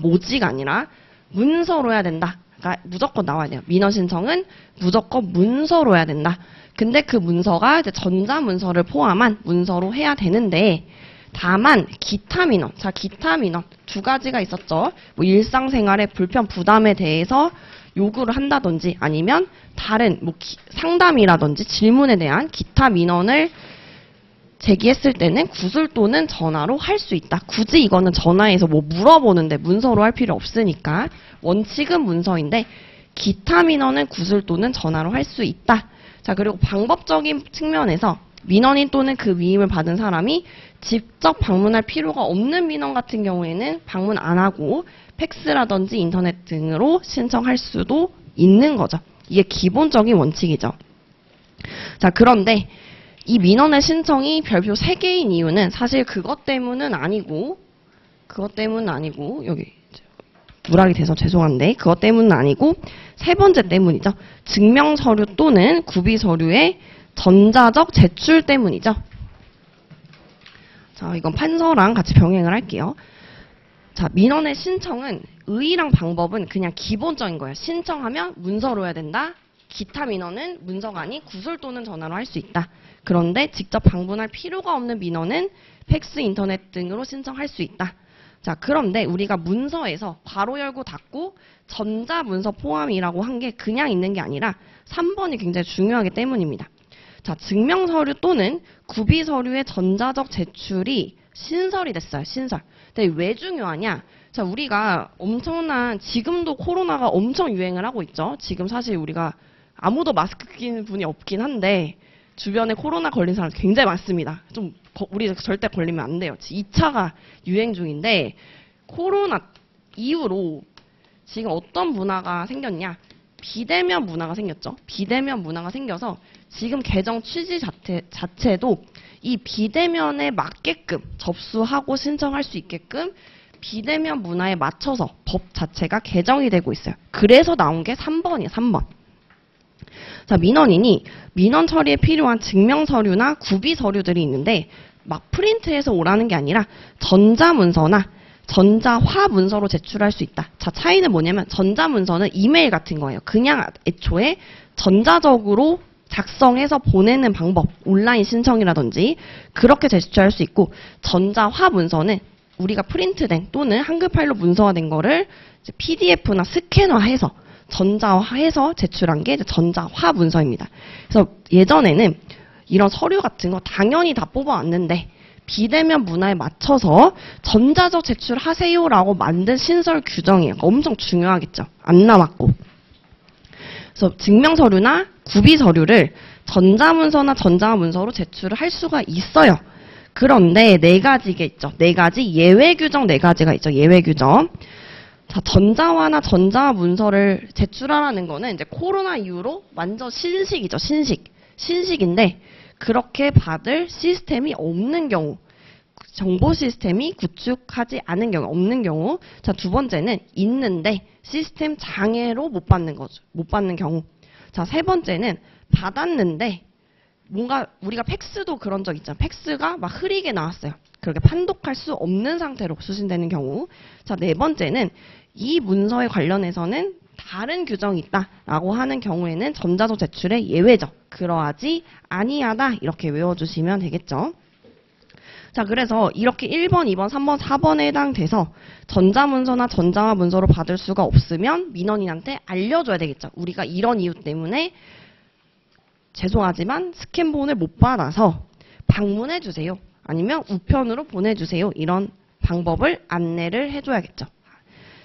뭐지가 아니라 문서로 해야 된다. 그러니까 무조건 나와야 돼요. 민원 신청은 무조건 문서로 해야 된다. 근데 그 문서가 이제 전자문서를 포함한 문서로 해야 되는데, 다만 기타 민원, 자, 기타 민원 두 가지가 있었죠. 뭐 일상생활의 불편 부담에 대해서 요구를 한다든지 아니면 다른 뭐 상담이라든지 질문에 대한 기타 민원을 제기했을 때는 구술 또는 전화로 할 수 있다. 굳이 이거는 전화해서 뭐 물어보는데 문서로 할 필요 없으니까 원칙은 문서인데 기타 민원은 구술 또는 전화로 할 수 있다. 자, 그리고 방법적인 측면에서 민원인 또는 그 위임을 받은 사람이 직접 방문할 필요가 없는 민원 같은 경우에는 방문 안 하고 팩스라든지 인터넷 등으로 신청할 수도 있는 거죠. 이게 기본적인 원칙이죠. 자, 그런데 이 민원의 신청이 별표 3개인 이유는 사실 그것 때문은 아니고 여기 누락이 돼서 죄송한데 그것 때문은 아니고 세 번째 때문이죠. 증명서류 또는 구비서류의 전자적 제출 때문이죠. 자, 이건 판서랑 같이 병행을 할게요. 자, 민원의 신청은 의의랑 방법은 그냥 기본적인 거예요. 신청하면 문서로 해야 된다. 기타 민원은 문서가 아닌 구술 또는 전화로 할 수 있다. 그런데 직접 방문할 필요가 없는 민원은 팩스, 인터넷 등으로 신청할 수 있다. 자, 그런데 우리가 문서에서 괄호 열고 닫고 전자문서 포함이라고 한 게 그냥 있는 게 아니라 3번이 굉장히 중요하기 때문입니다. 자, 증명서류 또는 구비서류의 전자적 제출이 신설이 됐어요. 신설. 근데 왜 중요하냐? 자, 우리가 엄청난, 지금도 코로나가 엄청 유행을 하고 있죠. 지금 사실 우리가 아무도 마스크 끼는 분이 없긴 한데 주변에 코로나 걸린 사람 굉장히 많습니다. 좀 우리 절대 걸리면 안 돼요. 2차가 유행 중인데 코로나 이후로 지금 어떤 문화가 생겼냐? 비대면 문화가 생겼죠. 비대면 문화가 생겨서 지금 개정 취지 자체도 이 비대면에 맞게끔 접수하고 신청할 수 있게끔 비대면 문화에 맞춰서 법 자체가 개정이 되고 있어요. 그래서 나온 게 3번이에요. 3번. 자, 민원인이 민원 처리에 필요한 증명서류나 구비서류들이 있는데 막 프린트해서 오라는 게 아니라 전자문서나 전자화 문서로 제출할 수 있다. 자, 차이는 뭐냐면 전자문서는 이메일 같은 거예요. 그냥 애초에 전자적으로 작성해서 보내는 방법, 온라인 신청이라든지 그렇게 제출할 수 있고 전자화 문서는 우리가 프린트된 또는 한글 파일로 문서화된 거를 PDF나 스캐너해서 전자화해서 제출한 게 전자화 문서입니다. 그래서 예전에는 이런 서류 같은 거 당연히 다 뽑아왔는데 비대면 문화에 맞춰서 전자적 제출하세요라고 만든 신설 규정이에요. 엄청 중요하겠죠. 안 남았고. 그래서 증명서류나 구비서류를 전자문서나 전자문서로 제출을 할 수가 있어요. 그런데 4가지가 있죠. 4가지 예외 규정 4가지가 있죠. 예외 규정. 자, 전자화나 전자화 문서를 제출하라는 거는 이제 코로나 이후로 완전 신식이죠. 신식인데 그렇게 받을 시스템이 없는 경우, 정보 시스템이 구축하지 않은 경우, 없는 경우. 자, 두 번째는 있는데 시스템 장애로 못 받는 거죠. 못 받는 경우. 자, 세 번째는 받았는데 뭔가 우리가 팩스도 그런 적 있잖아요. 팩스가 막 흐리게 나왔어요. 그렇게 판독할 수 없는 상태로 수신되는 경우. 자, 네 번째는 이 문서에 관련해서는 다른 규정이 있다라고 하는 경우에는 전자적 제출의 예외죠. 그러하지 아니하다 이렇게 외워주시면 되겠죠. 자, 그래서 이렇게 1번, 2번, 3번, 4번에 해당돼서 전자문서나 전자화 문서로 받을 수가 없으면 민원인한테 알려줘야 되겠죠. 우리가 이런 이유 때문에 죄송하지만 스캔본을 못 받아서 방문해주세요. 아니면 우편으로 보내주세요. 이런 방법을 안내를 해줘야겠죠.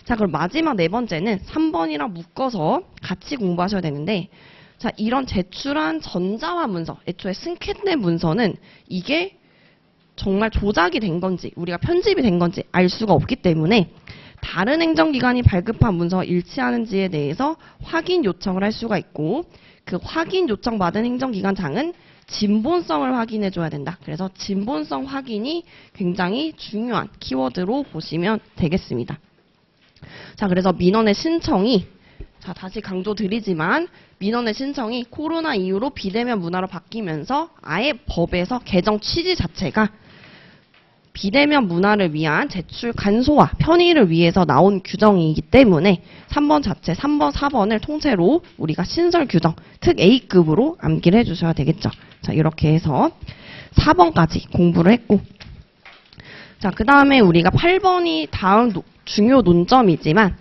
자, 그럼 마지막 네 번째는 3번이랑 묶어서 같이 공부하셔야 되는데, 자, 이런 제출한 전자화 문서, 애초에 스캔된 문서는 이게 정말 조작이 된 건지, 우리가 편집이 된 건지 알 수가 없기 때문에 다른 행정기관이 발급한 문서와 일치하는지에 대해서 확인 요청을 할 수가 있고, 그 확인 요청 받은 행정기관장은 진본성을 확인해 줘야 된다. 그래서 진본성 확인이 굉장히 중요한 키워드로 보시면 되겠습니다. 자, 그래서 민원의 신청이, 자, 다시 강조드리지만 민원의 신청이 코로나 이후로 비대면 문화로 바뀌면서 아예 법에서 개정 취지 자체가 비대면 문화를 위한 제출 간소화, 편의를 위해서 나온 규정이기 때문에 3번 자체, 3번, 4번을 통째로 우리가 신설 규정, 특 A급으로 암기를 해주셔야 되겠죠. 자, 이렇게 해서 4번까지 공부를 했고, 자, 그 다음에 우리가 8번이 다음 중요 논점이지만,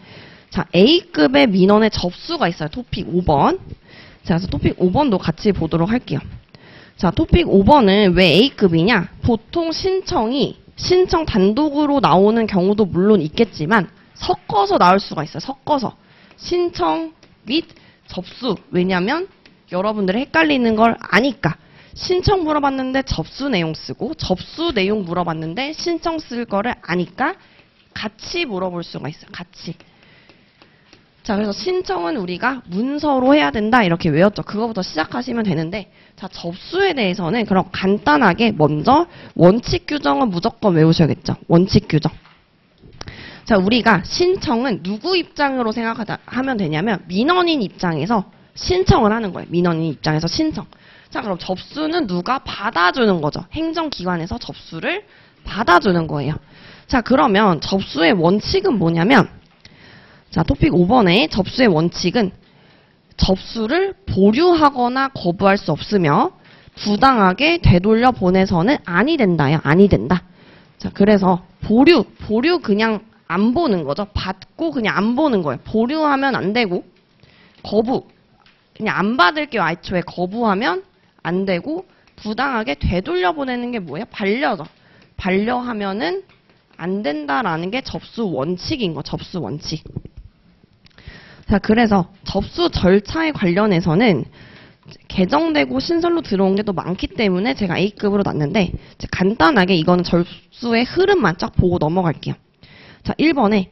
자, A급의 민원의 접수가 있어요. 토픽 5번. 자, 그래서 토픽 5번도 같이 보도록 할게요. 자, 토픽 5번은 왜 A급이냐? 보통 신청 단독으로 나오는 경우도 물론 있겠지만 섞어서 나올 수가 있어요. 섞어서. 신청 및 접수. 왜냐면 여러분들이 헷갈리는 걸 아니까. 신청 물어봤는데 접수 내용 쓰고 접수 내용 물어봤는데 신청 쓸 거를 아니까 같이 물어볼 수가 있어요. 같이. 자, 그래서 신청은 우리가 문서로 해야 된다 이렇게 외웠죠. 그거부터 시작하시면 되는데 자, 접수에 대해서는 그럼 간단하게 먼저 원칙 규정은 무조건 외우셔야겠죠. 원칙 규정. 자, 우리가 신청은 누구 입장으로 생각하면 되냐면 민원인 입장에서 신청을 하는 거예요. 민원인 입장에서 신청. 자, 그럼 접수는 누가 받아주는 거죠. 행정기관에서 접수를 받아주는 거예요. 자, 그러면 접수의 원칙은 뭐냐면 자, 토픽 5번의 접수의 원칙은 접수를 보류하거나 거부할 수 없으며 부당하게 되돌려 보내서는 아니 된다요. 아니 된다. 자, 그래서 보류 그냥 안 보는 거죠. 받고 그냥 안 보는 거예요. 보류하면 안 되고 거부 그냥 안 받을게요. 애초에 거부하면 안 되고 부당하게 되돌려 보내는 게 뭐예요? 반려죠. 반려하면은 안 된다라는 게 접수 원칙인 거. 접수 원칙. 자, 그래서 접수 절차에 관련해서는 개정되고 신설로 들어온 게 또 많기 때문에 제가 A급으로 놨는데 간단하게 이거는 접수의 흐름만 쫙 보고 넘어갈게요. 자, 1번에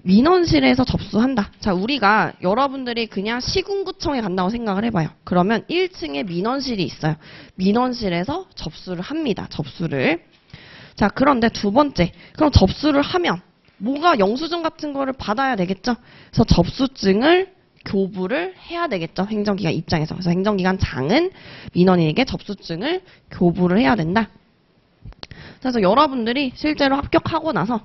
민원실에서 접수한다. 자, 우리가 여러분들이 그냥 시군구청에 간다고 생각을 해봐요. 그러면 1층에 민원실이 있어요. 민원실에서 접수를 합니다. 접수를. 자, 그런데 두 번째. 그럼 접수를 하면 뭐가 영수증 같은 거를 받아야 되겠죠? 그래서 접수증을 교부를 해야 되겠죠? 행정기관 입장에서. 그래서 행정기관장은 민원인에게 접수증을 교부를 해야 된다. 그래서 여러분들이 실제로 합격하고 나서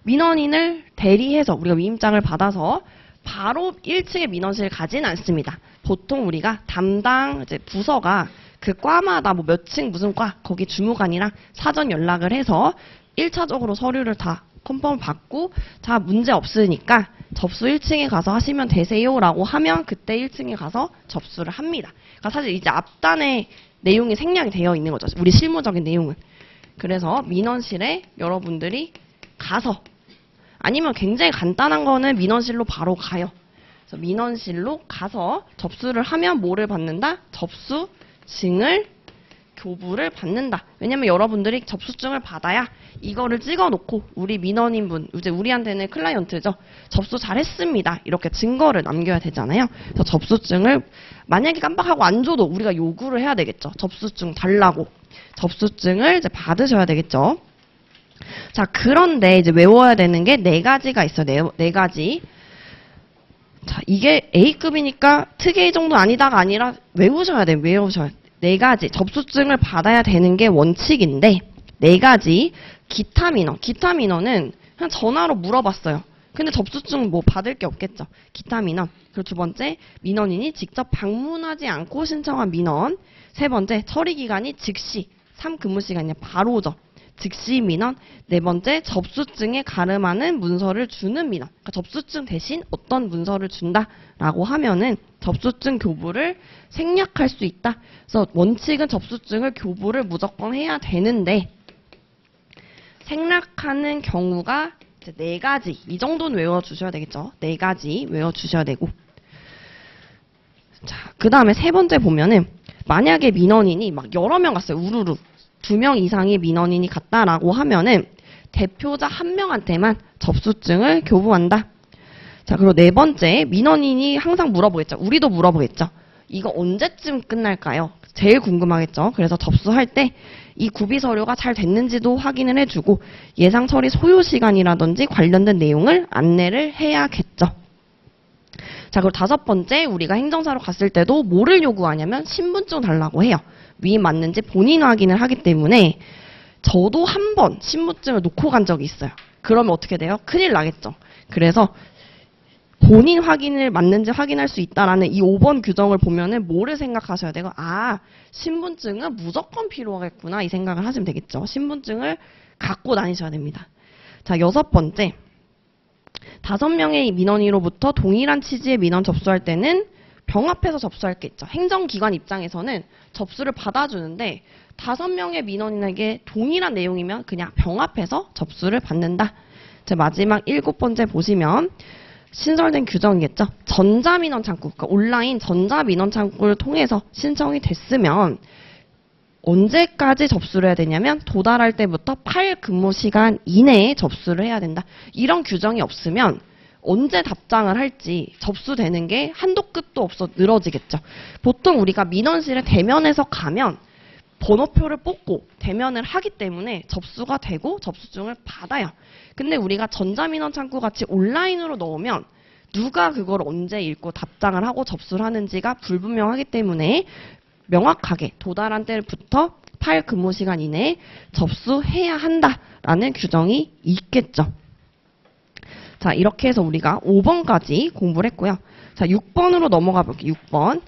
민원인을 대리해서 우리가 위임장을 받아서 바로 1층의 민원실 가진 않습니다. 보통 우리가 담당 이제 부서가 그 과마다 뭐 몇 층 무슨 과 거기 주무관이랑 사전 연락을 해서 1차적으로 서류를 다 컨펌을 받고 자, 문제 없으니까 접수 1층에 가서 하시면 되세요라고 하면 그때 1층에 가서 접수를 합니다. 그러니까 사실 이제 앞단에 내용이 생략이 되어 있는 거죠. 우리 실무적인 내용은. 그래서 민원실에 여러분들이 가서 아니면 굉장히 간단한 거는 민원실로 바로 가요. 그래서 민원실로 가서 접수를 하면 뭐를 받는다? 접수증을 교부를 받는다. 왜냐면 여러분들이 접수증을 받아야 이거를 찍어놓고 우리 민원인분, 이제 우리한테는 클라이언트죠. 접수 잘했습니다. 이렇게 증거를 남겨야 되잖아요. 그래서 접수증을 만약에 깜빡하고 안 줘도 우리가 요구를 해야 되겠죠. 접수증 달라고. 접수증을 이제 받으셔야 되겠죠. 자, 그런데 이제 외워야 되는 게 네 가지가 있어요. 네 가지. 자, 이게 A급이니까 특A 정도 아니다가 아니라 외우셔야 돼요. 외우셔야 돼요. 네 가지. 접수증을 받아야 되는 게 원칙인데 네 가지. 기타 민원. 기타 민원은 그냥 전화로 물어봤어요. 근데 접수증 뭐 받을 게 없겠죠. 기타 민원. 그리고 두 번째, 민원인이 직접 방문하지 않고 신청한 민원. 세 번째, 처리 기간이 즉시 3근무시간이 바로죠. 즉시 민원. 네 번째, 접수증에 가름하는 문서를 주는 민원. 그러니까 접수증 대신 어떤 문서를 준다라고 하면은 접수증 교부를 생략할 수 있다. 그래서 원칙은 접수증을 교부를 무조건 해야 되는데 생략하는 경우가 이제 네 가지. 이 정도는 외워주셔야 되겠죠. 네 가지 외워주셔야 되고. 자, 그 다음에 세 번째 보면은 만약에 민원인이 막 여러 명 갔어요. 우르르. 2명 이상의 민원인이 갔다라고 하면은 대표자 1명한테만 접수증을 교부한다. 자, 그리고 네 번째, 민원인이 항상 물어보겠죠. 우리도 물어보겠죠. 이거 언제쯤 끝날까요? 제일 궁금하겠죠. 그래서 접수할 때 이 구비 서류가 잘 됐는지도 확인을 해주고 예상 처리 소요 시간이라든지 관련된 내용을 안내를 해야겠죠. 자, 그리고 다섯 번째, 우리가 행정사로 갔을 때도 뭐를 요구하냐면 신분증 달라고 해요. 위임 맞는지 본인 확인을 하기 때문에 저도 한 번 신분증을 놓고 간 적이 있어요. 그러면 어떻게 돼요? 큰일 나겠죠. 그래서 본인 확인을 맞는지 확인할 수 있다라는 이 5번 규정을 보면은 뭐를 생각하셔야 되고, 아, 신분증은 무조건 필요하겠구나 이 생각을 하시면 되겠죠. 신분증을 갖고 다니셔야 됩니다. 자, 여섯 번째, 5명의 민원인으로부터 동일한 취지의 민원 접수할 때는 병합해서 접수할 게 있죠. 행정기관 입장에서는 접수를 받아주는데 5명의 민원인에게 동일한 내용이면 그냥 병합해서 접수를 받는다. 제 마지막 7번째 보시면 신설된 규정이겠죠. 전자민원 창구, 그러니까 온라인 전자민원 창구를 통해서 신청이 됐으면 언제까지 접수를 해야 되냐면 도달할 때부터 8근무시간 이내에 접수를 해야 된다. 이런 규정이 없으면 언제 답장을 할지 접수되는 게 한도 끝도 없어 늘어지겠죠. 보통 우리가 민원실에 대면해서 가면 번호표를 뽑고 대면을 하기 때문에 접수가 되고 접수증을 받아요. 근데 우리가 전자민원 창구 같이 온라인으로 넣으면 누가 그걸 언제 읽고 답장을 하고 접수를 하는지가 불분명하기 때문에 명확하게 도달한 때부터 8근무시간 이내에 접수해야 한다라는 규정이 있겠죠. 자, 이렇게 해서 우리가 5번까지 공부를 했고요. 자, 6번으로 넘어가 볼게요. 6번.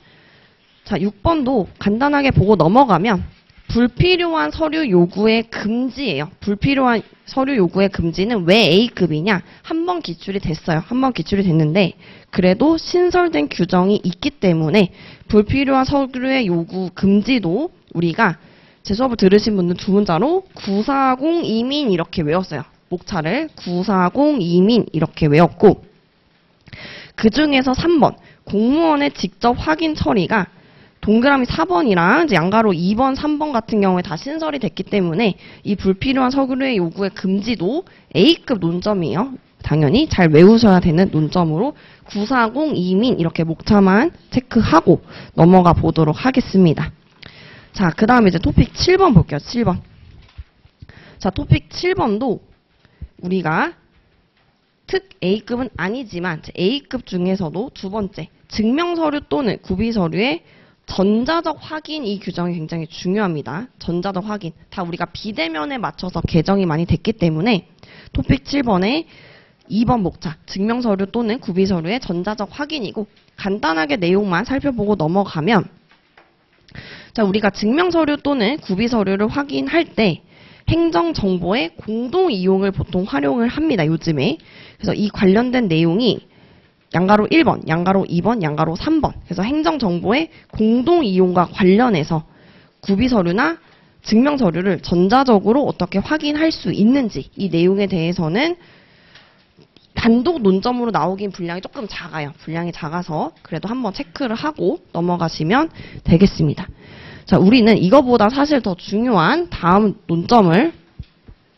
자, 6번도 간단하게 보고 넘어가면 불필요한 서류 요구의 금지예요. 불필요한 서류 요구의 금지는 왜 A급이냐? 한 번 기출이 됐어요. 한 번 기출이 됐는데 그래도 신설된 규정이 있기 때문에 불필요한 서류의 요구 금지도 우리가 제 수업을 들으신 분들 두 문자로 940 이민 이렇게 외웠어요. 목차를 940 이민 이렇게 외웠고 그 중에서 3번 공무원의 직접 확인 처리가 동그라미 4번이랑 이제 양가로 2번, 3번 같은 경우에 다 신설이 됐기 때문에 이 불필요한 서류의 요구의 금지도 A급 논점이에요. 당연히 잘 외우셔야 되는 논점으로 940 이민 이렇게 목차만 체크하고 넘어가 보도록 하겠습니다. 자, 그 다음에 이제 토픽 7번 볼게요. 7번. 자, 토픽 7번도 우리가 특 A급은 아니지만 A급 중에서도 두 번째 증명서류 또는 구비서류의 전자적 확인 이 규정이 굉장히 중요합니다. 전자적 확인. 다 우리가 비대면에 맞춰서 개정이 많이 됐기 때문에 토픽 7번에 2번 목차 증명서류 또는 구비서류의 전자적 확인이고 간단하게 내용만 살펴보고 넘어가면 자, 우리가 증명서류 또는 구비서류를 확인할 때 행정정보의 공동 이용을 보통 활용을 합니다. 요즘에. 그래서 이 관련된 내용이 양가로 1번, 양가로 2번, 양가로 3번. 그래서 행정정보의 공동 이용과 관련해서 구비서류나 증명서류를 전자적으로 어떻게 확인할 수 있는지 이 내용에 대해서는 단독 논점으로 나오긴 분량이 조금 작아요. 분량이 작아서 그래도 한번 체크를 하고 넘어가시면 되겠습니다. 자, 우리는 이거보다 사실 더 중요한 다음 논점을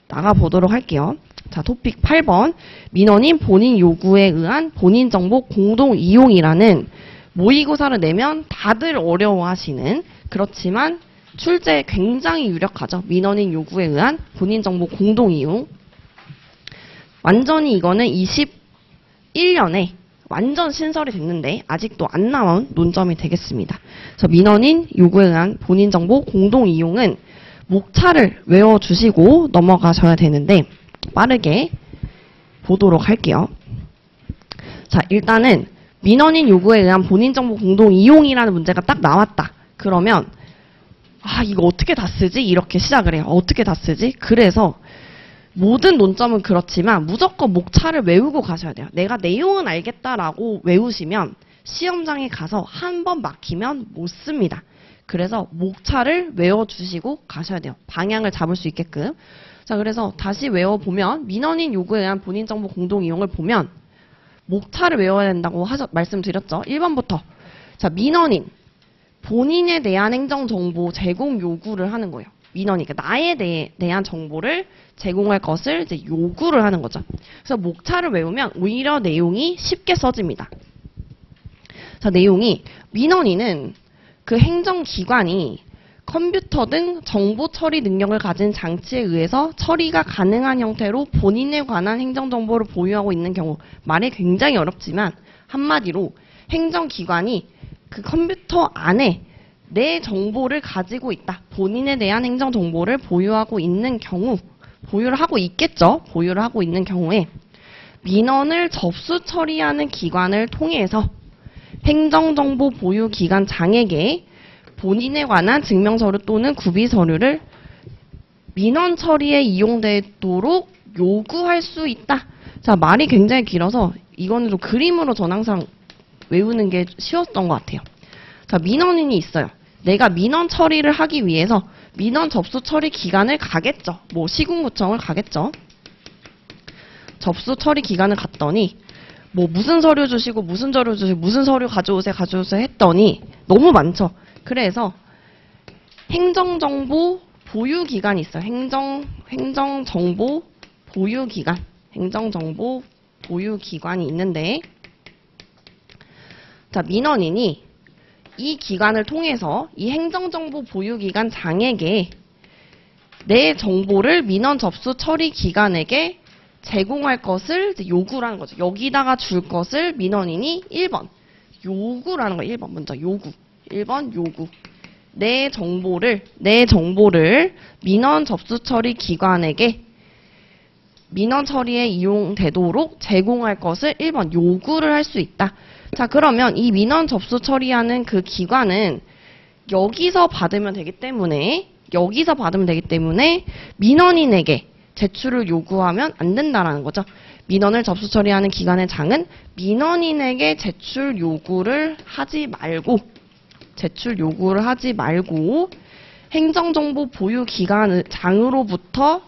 나가보도록 할게요. 자, 토픽 8번. 민원인 본인 요구에 의한 본인 정보 공동 이용이라는 모의고사를 내면 다들 어려워하시는 그렇지만 출제에 굉장히 유력하죠. 민원인 요구에 의한 본인 정보 공동 이용. 완전히 이거는 21년에 완전 신설이 됐는데 아직도 안 나온 논점이 되겠습니다. 그래서 민원인 요구에 의한 본인 정보 공동 이용은 목차를 외워주시고 넘어가셔야 되는데 빠르게 보도록 할게요. 자, 일단은 민원인 요구에 의한 본인 정보 공동 이용이라는 문제가 딱 나왔다. 그러면 아, 이거 어떻게 다 쓰지? 이렇게 시작을 해요. 어떻게 다 쓰지? 그래서 모든 논점은 그렇지만 무조건 목차를 외우고 가셔야 돼요. 내가 내용은 알겠다라고 외우시면 시험장에 가서 한 번 막히면 못 씁니다. 그래서 목차를 외워주시고 가셔야 돼요. 방향을 잡을 수 있게끔. 자, 그래서 다시 외워보면 민원인 요구에 의한 본인 정보 공동 이용을 보면 목차를 외워야 된다고 말씀드렸죠. 1번부터. 자, 민원인. 본인에 대한 행정정보 제공 요구를 하는 거예요. 민원이, 그러니까 나에 대한 정보를 제공할 것을 이제 요구를 하는 거죠. 그래서 목차를 외우면 오히려 내용이 쉽게 써집니다. 자, 내용이 민원인은 그 행정기관이 컴퓨터 등 정보 처리 능력을 가진 장치에 의해서 처리가 가능한 형태로 본인에 관한 행정정보를 보유하고 있는 경우. 말이 굉장히 어렵지만 한마디로 행정기관이 그 컴퓨터 안에 내 정보를 가지고 있다. 본인에 대한 행정정보를 보유하고 있는 경우, 보유를 하고 있겠죠. 보유를 하고 있는 경우에 민원을 접수 처리하는 기관을 통해서 행정정보 보유 기관 장에게 본인에 관한 증명서류 또는 구비서류를 민원 처리에 이용되도록 요구할 수 있다. 자, 말이 굉장히 길어서 이거는 좀 그림으로 전 항상 외우는 게 쉬웠던 것 같아요. 자, 민원인이 있어요. 내가 민원 처리를 하기 위해서 민원 접수 처리 기간을 가겠죠. 뭐 시군구청을 가겠죠. 접수 처리 기간을 갔더니 뭐 무슨 서류 주시고 무슨 서류 주시고 무슨 서류 가져오세요 했더니 너무 많죠. 그래서 행정정보 보유 기간이 있어요. 행정정보 보유 기간. 행정정보 보유 기관이 있는데, 자, 민원인이 이 기간을 통해서 이 행정정보 보유 기간 장에게 내 정보를 민원 접수 처리 기관에게 제공할 것을 이제 요구라는 거죠. 여기다가 줄 것을 민원인이 1번 요구라는 거예요. 1번 먼저 요구. 1번 요구. 내 정보를 민원 접수 처리 기관에게 민원 처리에 이용되도록 제공할 것을 1번 요구를 할 수 있다. 자, 그러면 이 민원 접수 처리하는 그 기관은 여기서 받으면 되기 때문에 민원인에게 제출을 요구하면 안 된다라는 거죠. 민원을 접수 처리하는 기관의 장은 민원인에게 제출 요구를 하지 말고 행정정보 보유 기관 장으로부터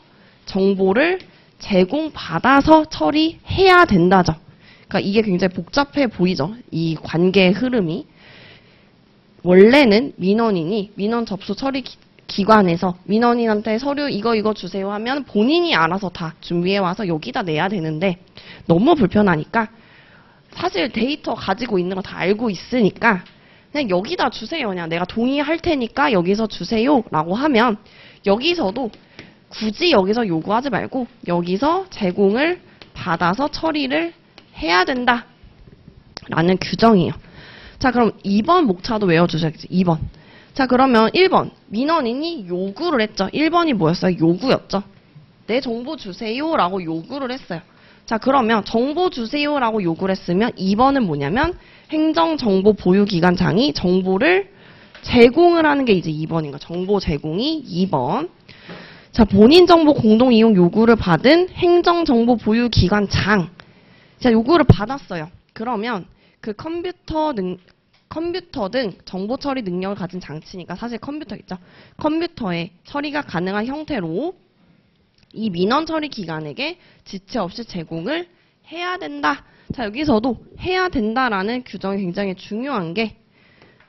정보를 제공받아서 처리해야 된다죠. 그러니까 이게 굉장히 복잡해 보이죠. 이 관계의 흐름이. 원래는 민원인이 민원 접수 처리 기관에서 민원인한테 서류 이거 주세요 하면 본인이 알아서 다 준비해 와서 여기다 내야 되는데 너무 불편하니까 사실 데이터 가지고 있는 거 다 알고 있으니까 그냥 여기다 주세요. 그냥 내가 동의할 테니까 여기서 주세요 라고 하면 여기서도 굳이 여기서 요구하지 말고 여기서 제공을 받아서 처리를 해야 된다 라는 규정이에요. 자, 그럼 2번 목차도 외워주셔야겠죠. 2번. 자, 그러면 1번 민원인이 요구를 했죠. 1번이 뭐였어요? 요구였죠. 내 정보 주세요 라고 요구를 했어요. 자, 그러면 정보 주세요 라고 요구를 했으면 2번은 뭐냐면 행정정보보유기관장이 정보를 제공을 하는 게 이제 2번인 거예요. 정보 제공이 2번. 자, 본인 정보 공동 이용 요구를 받은 행정정보보유기관장. 자, 요구를 받았어요. 그러면 그 컴퓨터 등 정보 처리 능력을 가진 장치니까 사실 컴퓨터겠죠. 컴퓨터에 처리가 가능한 형태로 이 민원 처리 기관에게 지체 없이 제공을 해야 된다. 자, 여기서도 해야 된다라는 규정이 굉장히 중요한 게,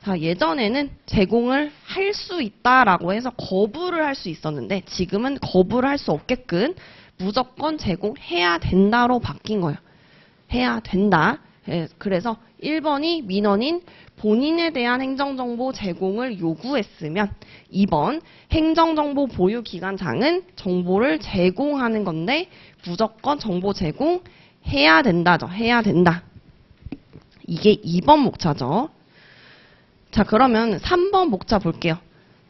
자, 예전에는 제공을 할 수 있다라고 해서 거부를 할 수 있었는데 지금은 거부를 할 수 없게끔 무조건 제공해야 된다로 바뀐 거예요. 해야 된다. 그래서 1번이 민원인 본인에 대한 행정정보 제공을 요구했으면 2번 행정정보 보유기관장은 정보를 제공하는 건데 무조건 정보 제공해야 된다죠. 해야 된다. 이게 2번 목차죠. 자, 그러면 3번 목차 볼게요.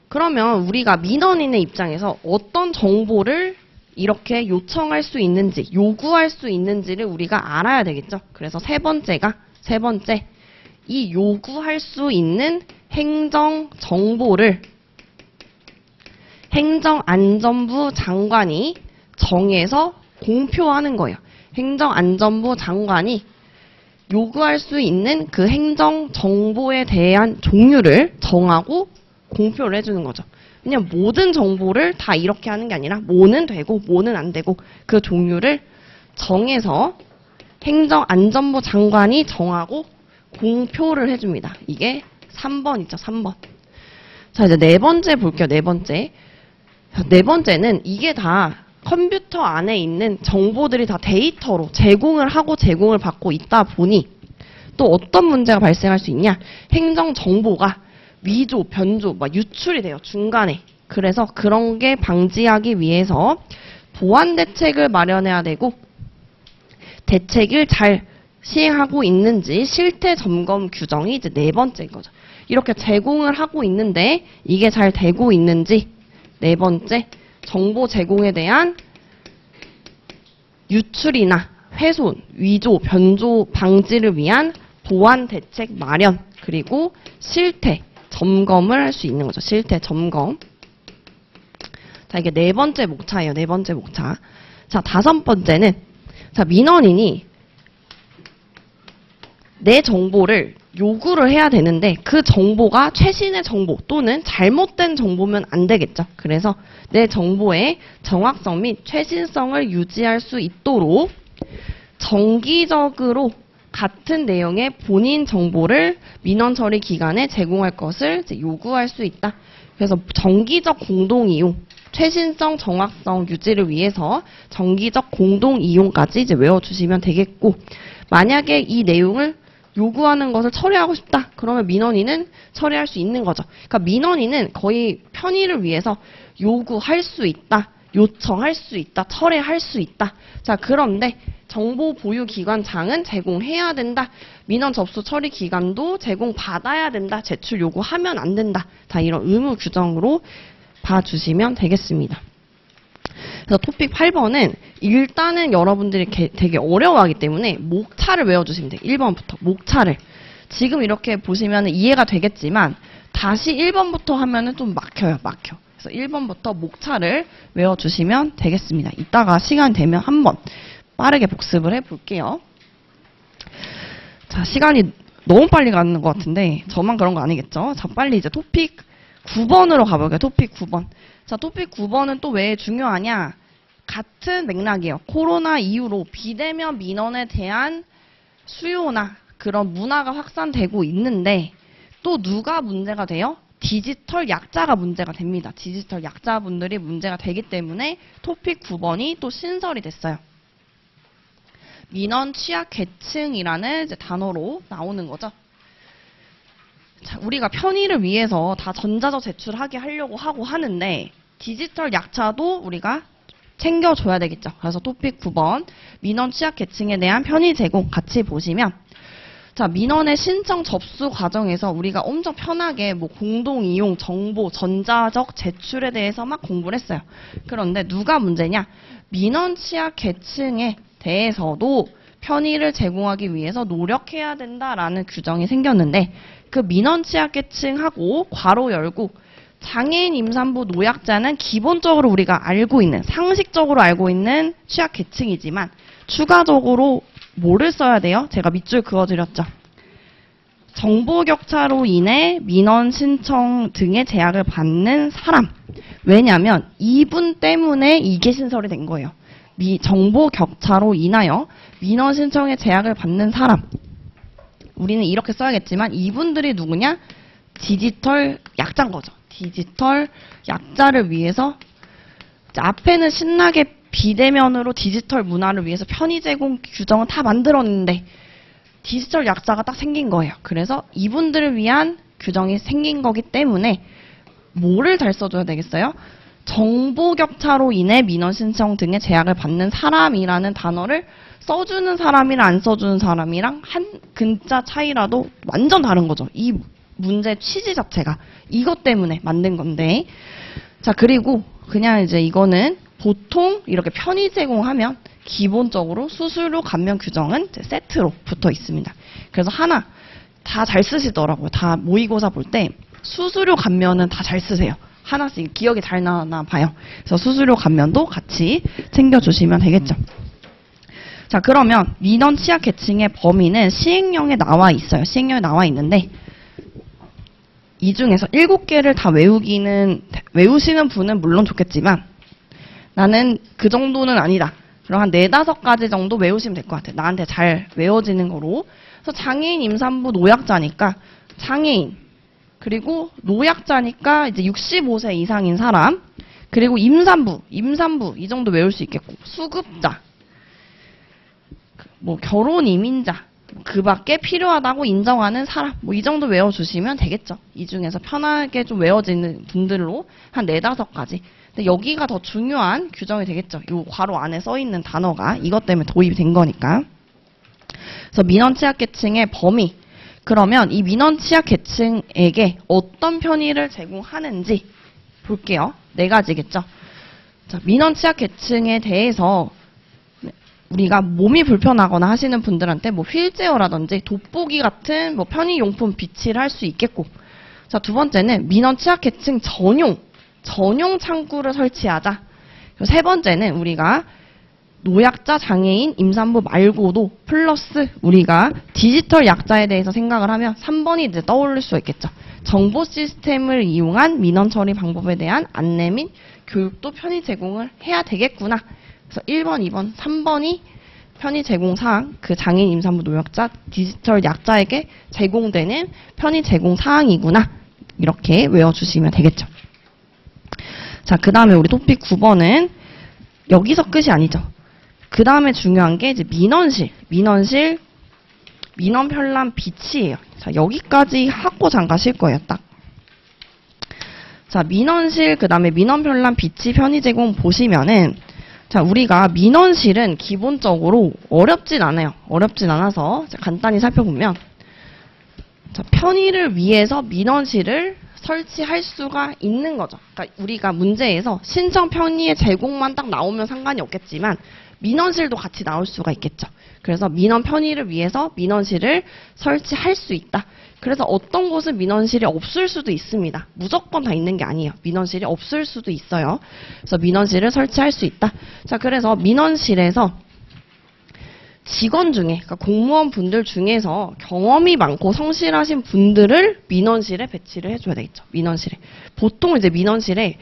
그러면 우리가 민원인의 입장에서 어떤 정보를 이렇게 요청할 수 있는지, 요구할 수 있는지를 우리가 알아야 되겠죠. 그래서 세 번째, 이 요구할 수 있는 행정 정보를 행정안전부 장관이 정해서 공표하는 거예요. 행정안전부 장관이 요구할 수 있는 그 행정 정보에 대한 종류를 정하고 공표를 해주는 거죠. 그냥 모든 정보를 다 이렇게 하는 게 아니라 뭐는 되고 뭐는 안 되고 그 종류를 정해서 행정안전부 장관이 정하고 공표를 해줍니다. 이게 3번 있죠. 3번. 자, 이제 네 번째 볼게요. 네 번째. 자, 네 번째는 이게 다 컴퓨터 안에 있는 정보들이 다 데이터로 제공을 하고 제공을 받고 있다 보니 또 어떤 문제가 발생할 수 있냐. 행정정보가 위조, 변조, 유출이 돼요. 중간에. 그래서 그런 게 방지하기 위해서 보안 대책을 마련해야 되고 대책을 잘 시행하고 있는지 실태 점검 규정이 이제 네 번째인 거죠. 이렇게 제공을 하고 있는데 이게 잘 되고 있는지. 네 번째, 정보 제공에 대한 유출이나 훼손, 위조, 변조 방지를 위한 보안 대책 마련, 그리고 실태 점검을 할 수 있는 거죠. 실태 점검. 자, 이게 네 번째 목차예요. 네 번째 목차. 자, 다섯 번째는, 자, 민원인이 내 정보를 요구를 해야 되는데 그 정보가 최신의 정보 또는 잘못된 정보면 안 되겠죠. 그래서 내 정보의 정확성 및 최신성을 유지할 수 있도록 정기적으로 같은 내용의 본인 정보를 민원 처리 기간에 제공할 것을 이제 요구할 수 있다. 그래서 정기적 공동 이용, 최신성, 정확성 유지를 위해서 정기적 공동 이용까지 이제 외워주시면 되겠고, 만약에 이 내용을 요구하는 것을 처리하고 싶다. 그러면 민원인은 처리할 수 있는 거죠. 그러니까 민원인은 거의 편의를 위해서 요구할 수 있다. 요청할 수 있다. 철회할 수 있다. 자, 그런데 정보보유기관장은 제공해야 된다. 민원 접수 처리 기간도 제공받아야 된다. 제출 요구하면 안 된다. 다 이런 의무 규정으로 봐주시면 되겠습니다. 그래서 토픽 8번은 일단은 여러분들이 되게 어려워하기 때문에 목차를 외워주시면 돼요. 1번부터 목차를. 지금 이렇게 보시면 이해가 되겠지만 다시 1번부터 하면은 좀 막혀요. 막혀. 그래서 1번부터 목차를 외워주시면 되겠습니다. 이따가 시간 되면 한번 빠르게 복습을 해볼게요. 자, 시간이 너무 빨리 가는 것 같은데 저만 그런 거 아니겠죠? 자, 빨리 이제 토픽 9번으로 가볼게요. 토픽 9번. 자, 토픽 9번은 또 왜 중요하냐? 같은 맥락이에요. 코로나 이후로 비대면 민원에 대한 수요나 그런 문화가 확산되고 있는데 또 누가 문제가 돼요? 디지털 약자가 문제가 됩니다. 디지털 약자분들이 문제가 되기 때문에 토픽 9번이 또 신설이 됐어요. 민원 취약 계층이라는 이제 단어로 나오는 거죠. 자, 우리가 편의를 위해서 다 전자적 제출하게 하려고 하는데 디지털 약자도 우리가 챙겨줘야 되겠죠. 그래서 토픽 9번 민원 취약 계층에 대한 편의 제공 같이 보시면, 자, 민원의 신청 접수 과정에서 우리가 엄청 편하게 뭐 공동 이용, 정보, 전자적 제출에 대해서 막 공부를 했어요. 그런데 누가 문제냐? 민원 취약 계층에 대해서도 편의를 제공하기 위해서 노력해야 된다라는 규정이 생겼는데 그 민원 취약 계층하고 괄호 열고 장애인, 임산부, 노약자는 기본적으로 우리가 알고 있는, 상식적으로 알고 있는 취약 계층이지만 추가적으로 뭐를 써야 돼요? 제가 밑줄 그어드렸죠. 정보 격차로 인해 민원 신청 등의 제약을 받는 사람. 왜냐하면 이분 때문에 이게 신설이 된 거예요. 정보 격차로 인하여 민원 신청에 제약을 받는 사람. 우리는 이렇게 써야겠지만 이분들이 누구냐? 디지털 약자인 거죠. 디지털 약자를 위해서 앞에는 신나게 비대면으로 디지털 문화를 위해서 편의 제공 규정은 다 만들었는데 디지털 약자가 딱 생긴 거예요. 그래서 이분들을 위한 규정이 생긴 거기 때문에 뭐를 잘 써줘야 되겠어요? 정보 격차로 인해 민원 신청 등의 제약을 받는 사람이라는 단어를 써주는 사람이랑 안 써주는 사람이랑 한 글자 차이라도 완전 다른 거죠. 이 문제 취지 자체가 이것 때문에 만든 건데, 자, 그리고 그냥 이제 이거는 보통 이렇게 편의 제공하면 기본적으로 수수료 감면 규정은 세트로 붙어 있습니다. 그래서 하나 다 잘 쓰시더라고요. 다 모의고사 볼 때 수수료 감면은 다 잘 쓰세요. 하나씩 기억이 잘 나나 봐요. 그래서 수수료 감면도 같이 챙겨주시면 되겠죠. 자, 그러면 민원 취약 계층의 범위는 시행령에 나와 있어요. 시행령에 나와 있는데 이 중에서 7개를 다 외우시는 분은 물론 좋겠지만 나는 그 정도는 아니다. 그럼 한 4-5가지 정도 외우시면 될 것 같아요. 나한테 잘 외워지는 거로. 그래서 장애인, 임산부, 노약자니까 장애인, 그리고 노약자니까 이제 65세 이상인 사람, 그리고 임산부 이 정도 외울 수 있겠고, 수급자, 뭐 결혼 이민자, 그 밖에 필요하다고 인정하는 사람, 뭐 이 정도 외워주시면 되겠죠. 이 중에서 편하게 좀 외워지는 분들로 한 4-5가지. 근데 여기가 더 중요한 규정이 되겠죠. 이 괄호 안에 써 있는 단어가 이것 때문에 도입이 된 거니까. 그래서 민원 취약 계층의 범위. 그러면 이 민원 취약 계층에게 어떤 편의를 제공하는지 볼게요. 4가지겠죠. 자, 민원 취약 계층에 대해서 우리가 몸이 불편하거나 하시는 분들한테 뭐 휠체어라든지 돋보기 같은 뭐 편의용품 비치를 할 수 있겠고, 자, 2번째는 민원 취약계층 전용 창구를 설치하자. 그리고 3번째는 우리가 노약자, 장애인, 임산부 말고도 플러스 우리가 디지털 약자에 대해서 생각을 하면 3번이 이제 떠올릴 수 있겠죠. 정보 시스템을 이용한 민원 처리 방법에 대한 안내 및 교육도 편의 제공을 해야 되겠구나. 그래서 1번, 2번, 3번이 편의 제공 사항, 그 장애인, 임산부, 노약자, 디지털 약자에게 제공되는 편의 제공 사항이구나. 이렇게 외워주시면 되겠죠. 자, 그 다음에 우리 토픽 9번은 여기서 끝이 아니죠. 그 다음에 중요한 게 이제 민원실, 민원 편람 비치예요. 자, 여기까지 하고 잠깐 쉴 거예요, 딱. 자, 민원실, 그 다음에 민원 편람 비치 편의 제공 보시면은, 자, 우리가 민원실은 기본적으로 어렵진 않아요. 어렵진 않아서 간단히 살펴보면, 자, 편의를 위해서 민원실을 설치할 수가 있는 거죠. 그러니까 우리가 문제에서 신청 편의의 제공만 딱 나오면 상관이 없겠지만 민원실도 같이 나올 수가 있겠죠. 그래서 민원 편의를 위해서 민원실을 설치할 수 있다. 그래서 어떤 곳은 민원실이 없을 수도 있습니다. 무조건 다 있는 게 아니에요. 민원실이 없을 수도 있어요. 그래서 민원실을 설치할 수 있다. 자, 그래서 민원실에서 직원 중에, 그러니까 공무원 분들 중에서 경험이 많고 성실하신 분들을 민원실에 배치를 해줘야 되겠죠. 민원실에. 보통 이제 민원실에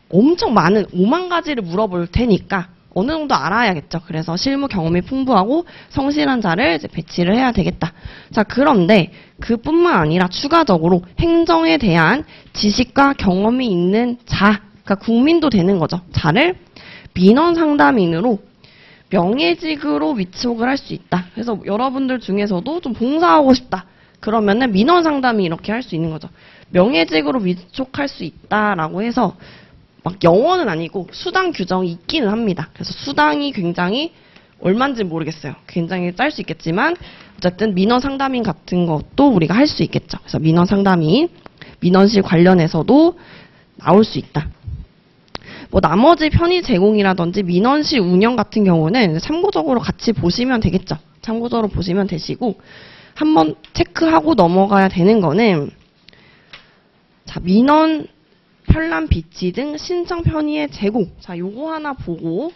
엄청 많은 5만 가지를 물어볼 테니까 어느 정도 알아야겠죠. 그래서 실무 경험이 풍부하고 성실한 자를 이제 배치를 해야 되겠다. 자, 그런데 그뿐만 아니라 추가적으로 행정에 대한 지식과 경험이 있는 자, 그러니까 국민도 되는 거죠. 자를 민원 상담인으로 명예직으로 위촉을 할 수 있다. 그래서 여러분들 중에서도 좀 봉사하고 싶다. 그러면은 민원 상담이 이렇게 할 수 있는 거죠. 명예직으로 위촉할 수 있다라고 해서 막 영어는 아니고 수당 규정이 있기는 합니다. 그래서 수당이 굉장히 얼마인지 모르겠어요. 굉장히 짤 수 있겠지만 어쨌든 민원 상담인 같은 것도 우리가 할 수 있겠죠. 그래서 민원 상담인, 민원실 관련해서도 나올 수 있다. 뭐 나머지 편의 제공이라든지 민원실 운영 같은 경우는 참고적으로 같이 보시면 되겠죠. 참고적으로 보시면 되시고 한번 체크하고 넘어가야 되는 거는 자, 민원 편람 비치 등 신청 편의의 제공. 자, 요거 하나 보고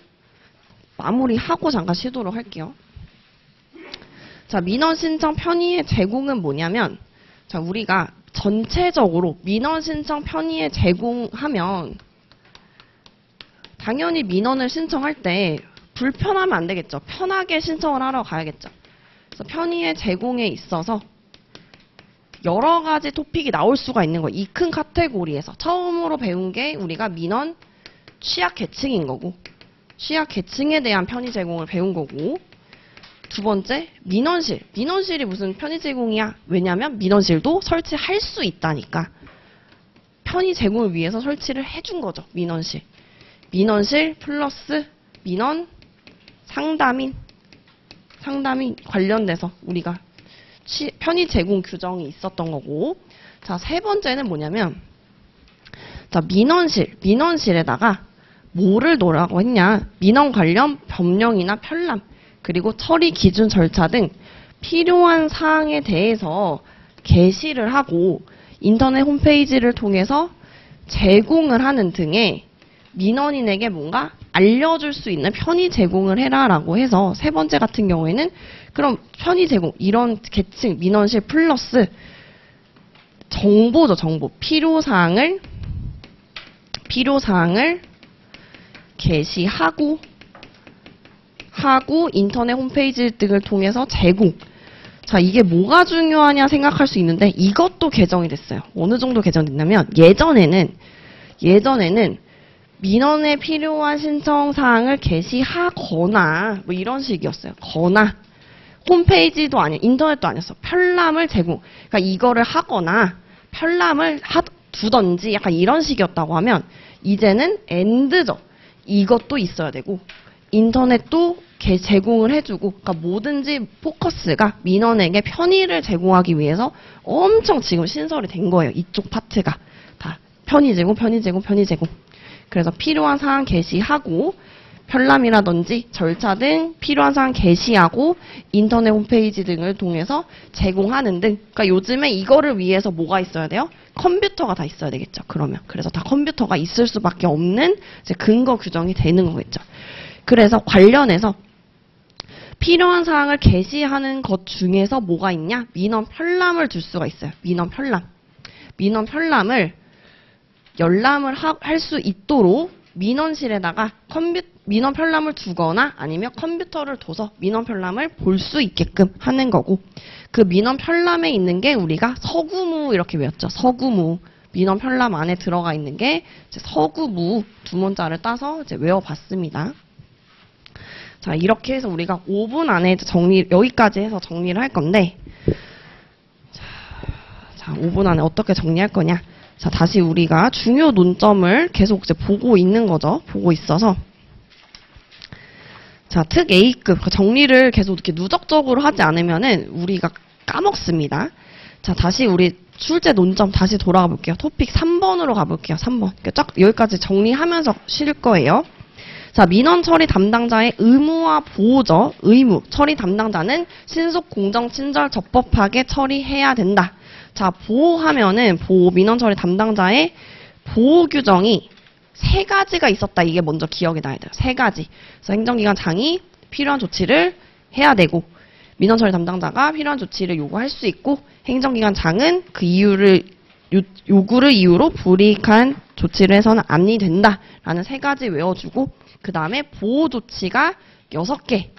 마무리하고 잠깐 쉬도록 할게요. 자, 민원 신청 편의의 제공은 뭐냐면 자, 우리가 전체적으로 민원 신청 편의의 제공하면 당연히 민원을 신청할 때 불편하면 안 되겠죠. 편하게 신청을 하러 가야겠죠. 그래서 편의의 제공에 있어서 여러 가지 토픽이 나올 수가 있는 거예요. 이 큰 카테고리에서. 처음으로 배운 게 우리가 민원 취약 계층인 거고, 취약 계층에 대한 편의 제공을 배운 거고, 두 번째, 민원실. 민원실이 무슨 편의 제공이야? 왜냐면 민원실도 설치할 수 있다니까. 편의 제공을 위해서 설치를 해준 거죠. 민원실. 민원실 플러스 민원 상담인 관련돼서 우리가 편의 제공 규정이 있었던 거고, 자, 세 번째는 뭐냐면, 자, 민원실에다가 뭐를 넣으라고 했냐? 민원 관련 법령이나 편람, 그리고 처리 기준 절차 등 필요한 사항에 대해서 게시를 하고 인터넷 홈페이지를 통해서 제공을 하는 등의 민원인에게 뭔가 알려줄 수 있는 편의 제공을 해라라고 해서 세 번째 같은 경우에는 그럼 편의 제공 이런 계층 민원실 플러스 정보죠. 정보 필요사항을 게시하고 인터넷 홈페이지 등을 통해서 제공. 자, 이게 뭐가 중요하냐 생각할 수 있는데 이것도 개정이 됐어요. 어느 정도 개정됐냐면 예전에는 민원에 필요한 신청사항을 게시하거나 뭐 이런 식이었어요. 거나 홈페이지도 아니야. 인터넷도 아니었어. 편람을 제공. 그러니까 이거를 하거나 편람을 두던지 약간 이런 식이었다고 하면 이제는 and죠. 이것도 있어야 되고 인터넷도 제공을 해주고 그러니까 뭐든지 포커스가 민원에게 편의를 제공하기 위해서 엄청 지금 신설이 된 거예요. 이쪽 파트가 다 편의 제공. 그래서 필요한 사항 게시하고 편람이라든지 절차 등 필요한 사항 게시하고 인터넷 홈페이지 등을 통해서 제공하는 등. 그러니까 요즘에 이거를 위해서 뭐가 있어야 돼요? 컴퓨터가 다 있어야 되겠죠. 그래서 다 컴퓨터가 있을 수밖에 없는 이제 근거 규정이 되는 거겠죠. 그래서 관련해서 필요한 사항을 게시하는 것 중에서 뭐가 있냐? 민원 편람을 줄 수가 있어요. 민원 편람. 민원 편람을 열람을 할 수 있도록 민원실에다가 민원 편람을 두거나 아니면 컴퓨터를 둬서 민원 편람을 볼 수 있게끔 하는 거고, 그 민원 편람에 있는 게 우리가 서구무 이렇게 외웠죠. 서구무. 민원 편람 안에 들어가 있는 게 이제 서구무 두 문자를 따서 이제 외워봤습니다. 자, 이렇게 해서 우리가 5분 안에 여기까지 해서 정리를 할 건데, 자, 5분 안에 어떻게 정리할 거냐. 자, 다시 우리가 중요 논점을 계속 이제 보고 있는 거죠. 보고 있어서. 자, 특 A급 정리를 계속 이렇게 누적적으로 하지 않으면은 우리가 까먹습니다. 자, 다시 우리 출제 논점 다시 돌아가 볼게요. 토픽 3번으로 가볼게요. 3번. 쫙 여기까지 정리하면서 쉴 거예요. 자, 민원 처리 담당자의 의무와 보호죠. 의무. 처리 담당자는 신속, 공정, 친절, 적법하게 처리해야 된다. 자, 보호하면은 민원 처리 담당자의 보호 규정이 3가지가 있었다. 이게 먼저 기억이 나야 돼요. 3가지. 그래서 행정기관장이 필요한 조치를 해야 되고, 민원 처리 담당자가 필요한 조치를 요구할 수 있고, 행정기관장은 그 요구를 이유로 불이익한 조치를 해서는 아니 된다라는 3가지 외워주고, 그 다음에 보호 조치가 6개.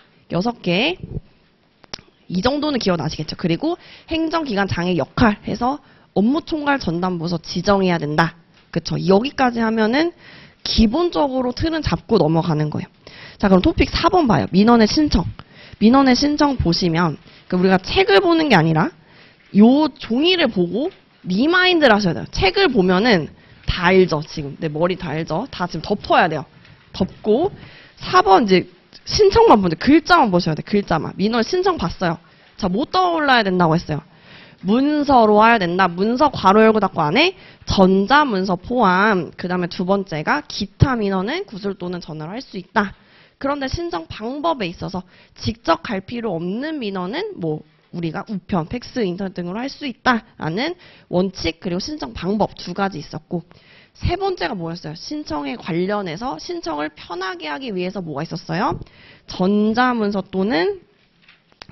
이 정도는 기억나시겠죠. 그리고 행정기관장의 역할 해서 업무총괄 전담부서 지정해야 된다. 그쵸. 여기까지 하면은 기본적으로 틀은 잡고 넘어가는 거예요. 자, 그럼 토픽 4번 봐요. 민원의 신청. 민원의 신청 보시면, 우리가 책을 보는 게 아니라 요 종이를 보고 리마인드를 하셔야 돼요. 책을 보면은 다 알죠. 지금 내 머리 다 알죠. 다 지금 덮어야 돼요. 덮고 4번 이제 신청만 보는데 글자만 보셔야 돼. 글자만. 민원 신청 봤어요. 자, 뭐 떠올라야 된다고 했어요. 문서로 와야 된다. 문서 괄호 열고 닫고 안에 전자문서 포함. 그 다음에 두 번째가 기타 민원은 구술 또는 전화로 할 수 있다. 그런데 신청 방법에 있어서 직접 갈 필요 없는 민원은 뭐 우리가 우편, 팩스, 인터넷 등으로 할 수 있다라는 원칙, 그리고 신청 방법 2가지 있었고, 세 번째가 뭐였어요? 신청에 관련해서 신청을 편하게 하기 위해서 뭐가 있었어요? 전자문서 또는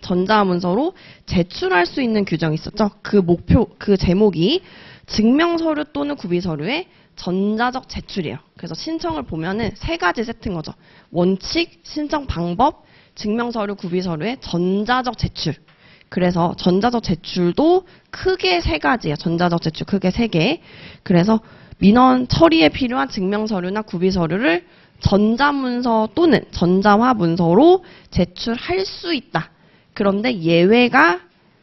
전자문서로 제출할 수 있는 규정이 있었죠. 그 제목이 증명서류 또는 구비서류의 전자적 제출이에요. 그래서 신청을 보면은 3가지 세트인 거죠. 원칙, 신청 방법, 증명서류, 구비서류의 전자적 제출. 그래서 전자적 제출도 크게 3가지예요. 전자적 제출 크게 3개. 그래서 민원 처리에 필요한 증명서류나 구비서류를 전자문서 또는 전자화 문서로 제출할 수 있다. 그런데 예외가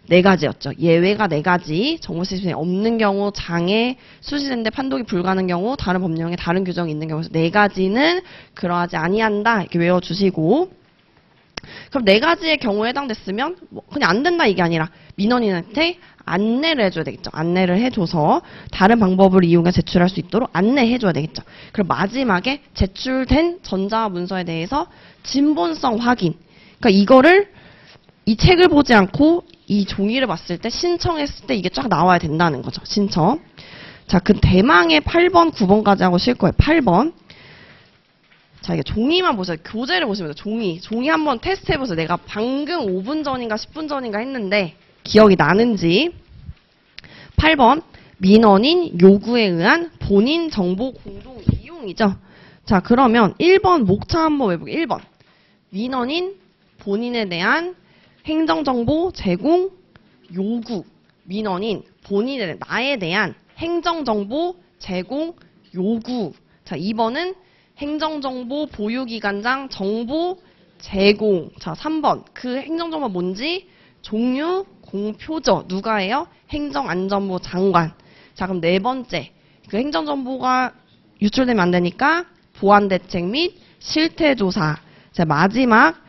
4가지였죠. 예외가 4가지. 정보 시스템이 없는 경우, 장애, 수시된데 판독이 불가능한 경우, 다른 법령에 다른 규정이 있는 경우에서 4가지는 그러하지 아니한다. 이렇게 외워주시고, 그럼 4가지의 경우에 해당됐으면 그냥 안 된다 이게 아니라 민원인한테 안내를 해줘야 되겠죠. 안내를 해줘서 다른 방법을 이용해 제출할 수 있도록 안내해줘야 되겠죠. 그럼 마지막에 제출된 전자문서에 대해서 진본성 확인. 그러니까 이거를 이 책을 보지 않고 이 종이를 봤을 때 신청했을 때 이게 쫙 나와야 된다는 거죠. 신청. 자, 그 대망의 8번, 9번까지 하고 쉴 거예요. 8번. 자, 이게 종이만 보세요. 교재를 보시면 돼요. 종이 한번 테스트 해보세요. 내가 방금 5분 전인가 10분 전인가 했는데 기억이 나는지. 8번. 민원인 요구에 의한 본인 정보 공동 이용이죠. 자, 그러면 1번 목차 한번 외볼게요. 1번. 민원인 본인에 대한 행정정보 제공 요구. 민원인 본인에 나에 대한 행정정보 제공 요구. 자, 2번은 행정정보 보유기관장 정보 제공. 자, 3번. 그 행정정보 뭔지 종류 공표죠. 누가 해요? 행정안전부 장관. 자, 그럼 4번째. 그 행정정보가 유출되면 안 되니까 보안대책 및 실태조사. 자, 마지막.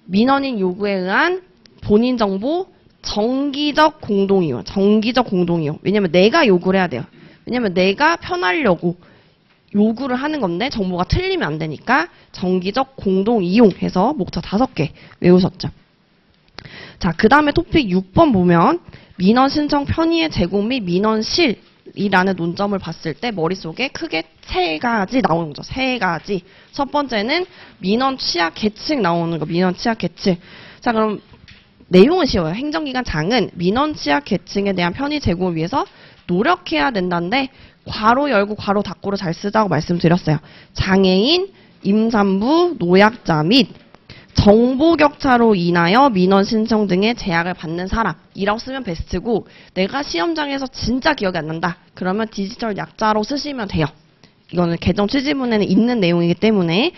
민원인 요구에 의한 본인정보 정기적 공동이용. 정기적 공동이용. 왜냐면 내가 요구를 해야 돼요. 왜냐면 내가 편하려고 요구를 하는 건데 정보가 틀리면 안 되니까 정기적 공동이용 해서 목차 5개 외우셨죠. 자, 그 다음에 토픽 6번 보면 민원 신청 편의의 제공 및 민원실 이라는 논점을 봤을 때 머릿속에 크게 세 가지 나오는 거죠. 세 가지. 첫 번째는 민원 취약 계층 나오는 거. 민원 취약 계층. 자, 그럼 내용은 쉬워요. 행정기관 장은 민원 취약 계층에 대한 편의 제공을 위해서 노력해야 된다는데 괄호 열고 괄호 닫고를 잘 쓰자고 말씀드렸어요. 장애인, 임산부, 노약자 및 정보 격차로 인하여 민원 신청 등의 제약을 받는 사람이라고 쓰면 베스트고, 내가 시험장에서 진짜 기억이 안 난다. 그러면 디지털 약자로 쓰시면 돼요. 이거는 개정 취지문에는 있는 내용이기 때문에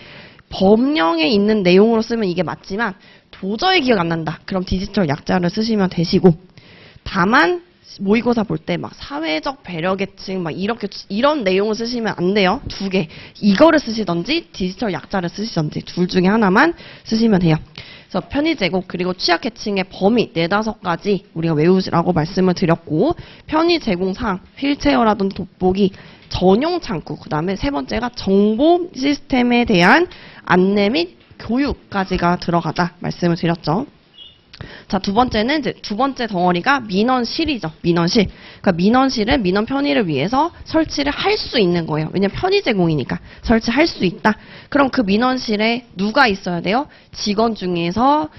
법령에 있는 내용으로 쓰면 이게 맞지만 도저히 기억 안 난다. 그럼 디지털 약자를 쓰시면 되시고, 다만 모의고사 볼 때 막 사회적 배려 계층 막 이렇게 이런 내용을 쓰시면 안 돼요. 두 개. 이거를 쓰시던지 디지털 약자를 쓰시던지 둘 중에 하나만 쓰시면 돼요. 그래서 편의 제공 그리고 취약 계층의 범위 4-5가지 우리가 외우시라고 말씀을 드렸고, 편의 제공 사항 휠체어라든지 돋보기, 전용 창구, 그다음에 세 번째가 정보 시스템에 대한 안내 및 교육까지가 들어가다 말씀을 드렸죠. 자, 두 번째는 이제 두 번째 덩어리가 민원실이죠. 민원실. 그러니까 민원실은 민원 편의를 위해서 설치를 할 수 있는 거예요. 왜냐면 편의 제공이니까 설치할 수 있다. 그럼 그 민원실에 누가 있어야 돼요? 직원 중에서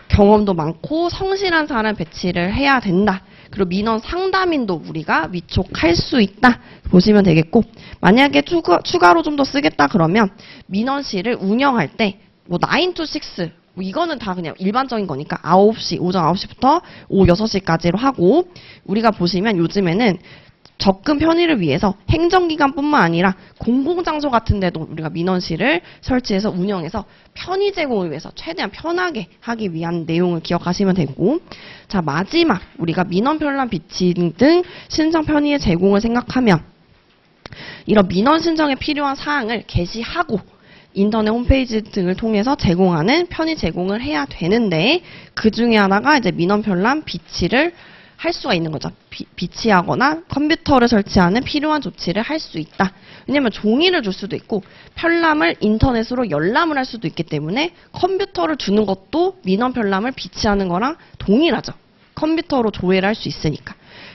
경험도 많고 성실한 사람 배치를 해야 된다. 그리고 민원 상담인도 우리가 위촉할 수 있다. 보시면 되겠고, 만약에 추가로 좀 더 쓰겠다 그러면 민원실을 운영할 때 뭐 9 to 6 뭐 이거는 다 그냥 일반적인 거니까 9시, 오전 9시부터 오후 6시까지로 하고, 우리가 보시면 요즘에는 접근 편의를 위해서 행정기관뿐만 아니라 공공장소 같은 데도 우리가 민원실을 설치해서 운영해서 편의 제공을 위해서 최대한 편하게 하기 위한 내용을 기억하시면 되고, 자, 마지막 우리가 민원 편람 비치 등 신청 편의의 제공을 생각하면 이런 민원 신청에 필요한 사항을 게시하고 인터넷 홈페이지 등을 통해서 제공하는 편의 제공을 해야 되는데, 그 중에 하나가 이제 민원 편람 비치를 할 수가 있는 거죠. 비치하거나 컴퓨터를 설치하는 필요한 조치를 할 수 있다. 왜냐면 종이를 줄 수도 있고 편람을 인터넷으로 열람을 할 수도 있기 때문에 컴퓨터를 주는 것도 민원 편람을 비치하는 거랑 동일하죠. 컴퓨터로 조회를 할 수 있으니까.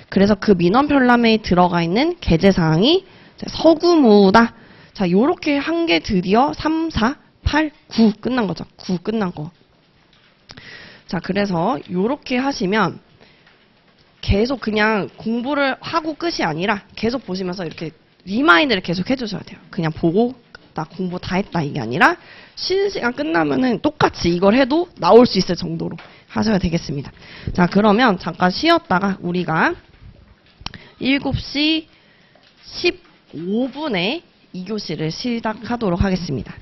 그래서 그 민원 편람에 들어가 있는 게재사항이 서구무다. 자, 요렇게 한 게 드디어 3, 4, 8, 9 끝난 거죠. 9 끝난 거. 자, 그래서 요렇게 하시면 계속 그냥 공부를 하고 끝이 아니라 계속 보시면서 이렇게 리마인드를 계속 해주셔야 돼요. 그냥 보고 나 공부 다 했다 이게 아니라 쉬는 시간 끝나면은 똑같이 이걸 해도 나올 수 있을 정도로 하셔야 되겠습니다. 자, 그러면 잠깐 쉬었다가 우리가 7시 15분에 2교시를 시작하도록 하겠습니다.